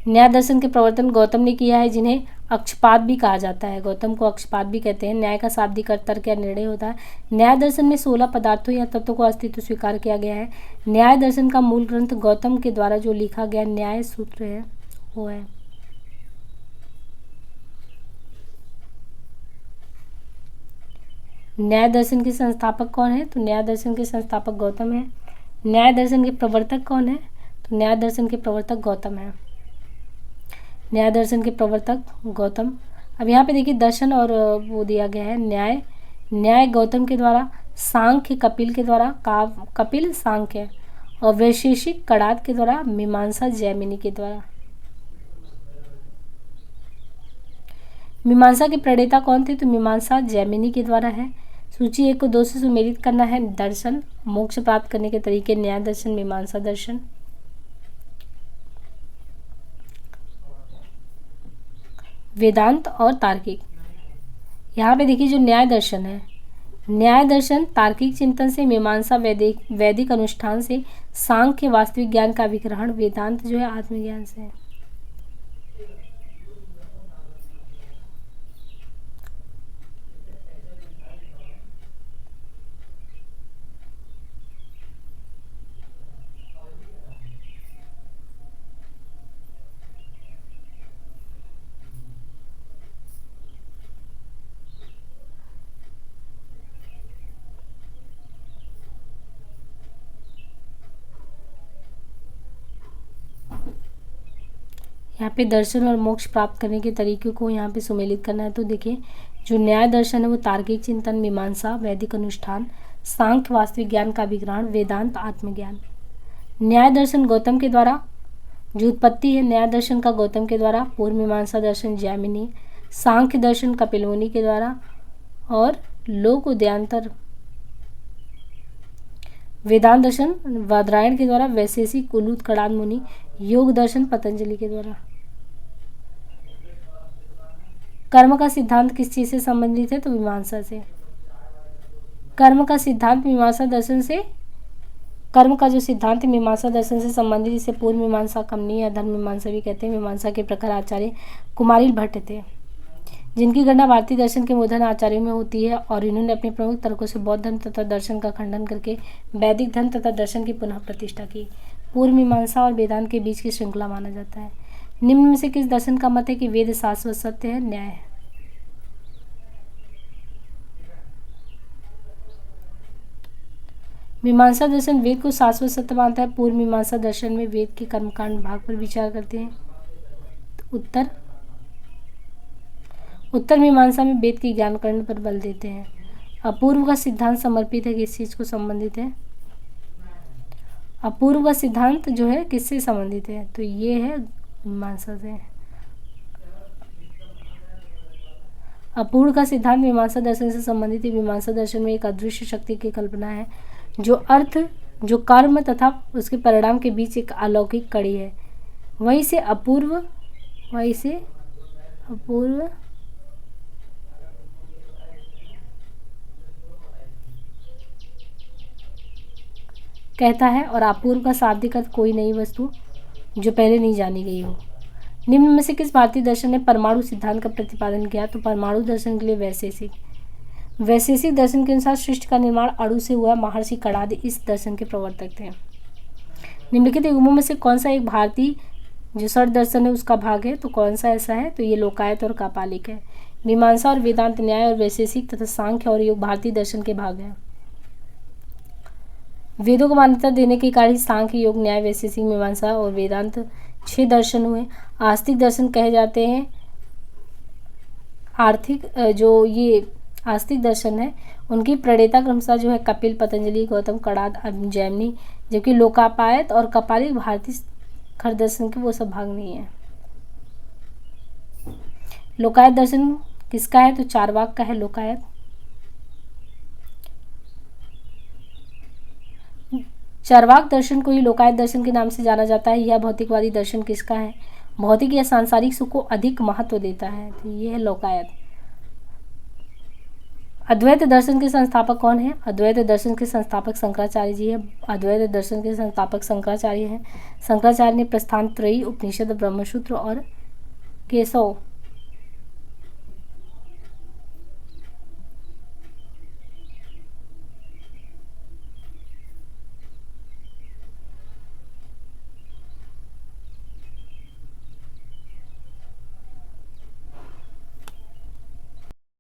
Speaker 1: न्याय दर्शन के प्रवर्तन गौतम ने किया है, जिन्हें अक्षपाद भी कहा जाता है। गौतम को अक्षपाद भी कहते हैं। न्याय का शाब्दिक अर्थ तर्क या निर्णय होता है। न्याय दर्शन में 16 पदार्थों या तत्वों का अस्तित्व स्वीकार किया गया है। न्याय दर्शन का मूल ग्रंथ गौतम के द्वारा जो लिखा गया न्याय सूत्र है वो है। न्याय दर्शन के संस्थापक कौन है? तो न्याय दर्शन के संस्थापक गौतम है। न्याय दर्शन के प्रवर्तक कौन है? तो न्याय दर्शन के प्रवर्तक गौतम है। न्याय दर्शन के प्रवर्तक गौतम। अब यहाँ पे देखिए दर्शन और वो दिया गया है न्याय। न्याय गौतम के द्वारा, सांख्य कपिल के द्वारा, कपिल सांख्य, और वैशेषिक कणाद के द्वारा, मीमांसा जैमिनी के द्वारा। मीमांसा के प्रणेता कौन थे? तो मीमांसा जैमिनी के द्वारा है। सूची 1 को 2 से सुमेलित करना है। दर्शन, मोक्ष प्राप्त करने के तरीके, न्याय दर्शन, मीमांसा दर्शन। वेदांत और तार्किक। यहाँ पे देखिए जो न्याय दर्शन है, न्याय दर्शन तार्किक चिंतन से, मीमांसा वैदिक अनुष्ठान से, सांख्य वास्तविक ज्ञान का विग्रहण, वेदांत जो है आत्मज्ञान से। यहाँ पे दर्शन और मोक्ष प्राप्त करने के तरीकों को यहाँ पे सुमेलित करना है। तो देखिए जो न्याय दर्शन है वो तार्किक चिंतन, मीमांसा वैदिक अनुष्ठान, सांख्य वास्तविक ज्ञान का विग्रहण, वेदांत आत्मज्ञान। न्याय दर्शन गौतम के द्वारा जो उत्पत्ति है, न्याय दर्शन का गौतम के द्वारा, पूर्व मीमांसा दर्शन जैमिनी, सांख्य दर्शन कपिल मुनि के द्वारा, और लोक उदयांतर वेदांत दर्शन बादरायण के द्वारा, वैशेषिक कुलूत कणाद मुनि, योग दर्शन पतंजलि के द्वारा। कर्म का सिद्धांत किस चीज से संबंधित है? तो मीमांसा से। कर्म का सिद्धांत मीमांसा दर्शन से, कर्म का जो सिद्धांत मीमांसा दर्शन से संबंधित, इसे पूर्व मीमांसा, कमनी या धर्म मीमांसा भी कहते हैं। मीमांसा के प्रकार आचार्य कुमारिल भट्ट थे, जिनकी गणना भारतीय दर्शन के मूर्धन्य आचार्यों में होती है, और इन्होंने अपने प्रमुख तर्कों से बौद्ध धर्म तथा दर्शन का खंडन करके वैदिक धर्म तथा दर्शन की पुनः प्रतिष्ठा की। पूर्व मीमांसा और वेदांत के बीच की श्रृंखला माना जाता है। निम्न में से किस दर्शन का मत है कि वेद शाश्वत सत्य है? न्याय है। मीमांसा दर्शन वेद को शाश्वत सत्य मानता है। पूर्व मीमांसा दर्शन में वेद के कर्मकांड भाग पर विचार करते हैं। उत्तर मीमांसा में वेद के ज्ञान करण पर बल देते हैं। अपूर्व का सिद्धांत समर्पित है, किस चीज को संबंधित है? अपूर्व का सिद्धांत जो है किससे संबंधित है? तो ये है मीमांसा से। अपूर्व का सिद्धांत मीमांसा दर्शन से संबंधित है। मीमांसा दर्शन में एक अदृश्य शक्ति की कल्पना है, जो अर्थ, जो कर्म तथा उसके परिणाम के बीच एक अलौकिक कड़ी है। वहीं से अपूर्व कहता है, और अपूर्व का शाब्दिक अर्थ कोई नई वस्तु जो पहले नहीं जानी गई हो। निम्न में से किस भारतीय दर्शन ने परमाणु सिद्धांत का प्रतिपादन किया? तो परमाणु दर्शन के लिए वैशेषिक दर्शन के अनुसार सृष्टि का निर्माण अणु से हुआ। महर्षि कणाद इस दर्शन के प्रवर्तक थे। निम्नलिखित युगों में से कौन सा एक भारतीय जो षट दर्शन है उसका भाग है? तो कौन सा ऐसा है? तो ये लोकायत और कापालिक है। मीमांसा और वेदांत, न्याय और वैशेषिक तथा सांख्य और योग भारतीय दर्शन के भाग हैं। वेदों को मान्यता देने के कारण सांख्य, योग, न्याय, वैशेषिक, मीमांसा और वेदांत 6 दर्शन हुए। आस्तिक दर्शन कहे जाते हैं। जो ये आस्तिक दर्शन है उनकी प्रणेता क्रमशः जो है कपिल, पतंजलि, गौतम, कणाद, जैमिनी, जबकि लोकायत और कपालिक भारतीय खर दर्शन के वो सब भाग नहीं है। लोकायत दर्शन किसका है? तो चारवाक का है लोकायत। चारवाक दर्शन को ही लोकायत दर्शन के नाम से जाना जाता है। यह भौतिकवादी दर्शन किसका है? भौतिक या सांसारिक सुख को अधिक महत्व देता है, तो ये है लोकायत। अद्वैत दर्शन के संस्थापक कौन है? अद्वैत दर्शन के संस्थापक शंकराचार्य जी है। अद्वैत दर्शन के संस्थापक शंकराचार्य हैं। शंकराचार्य ने प्रस्थान त्रयी, उपनिषद, ब्रह्मसूत्र और केशव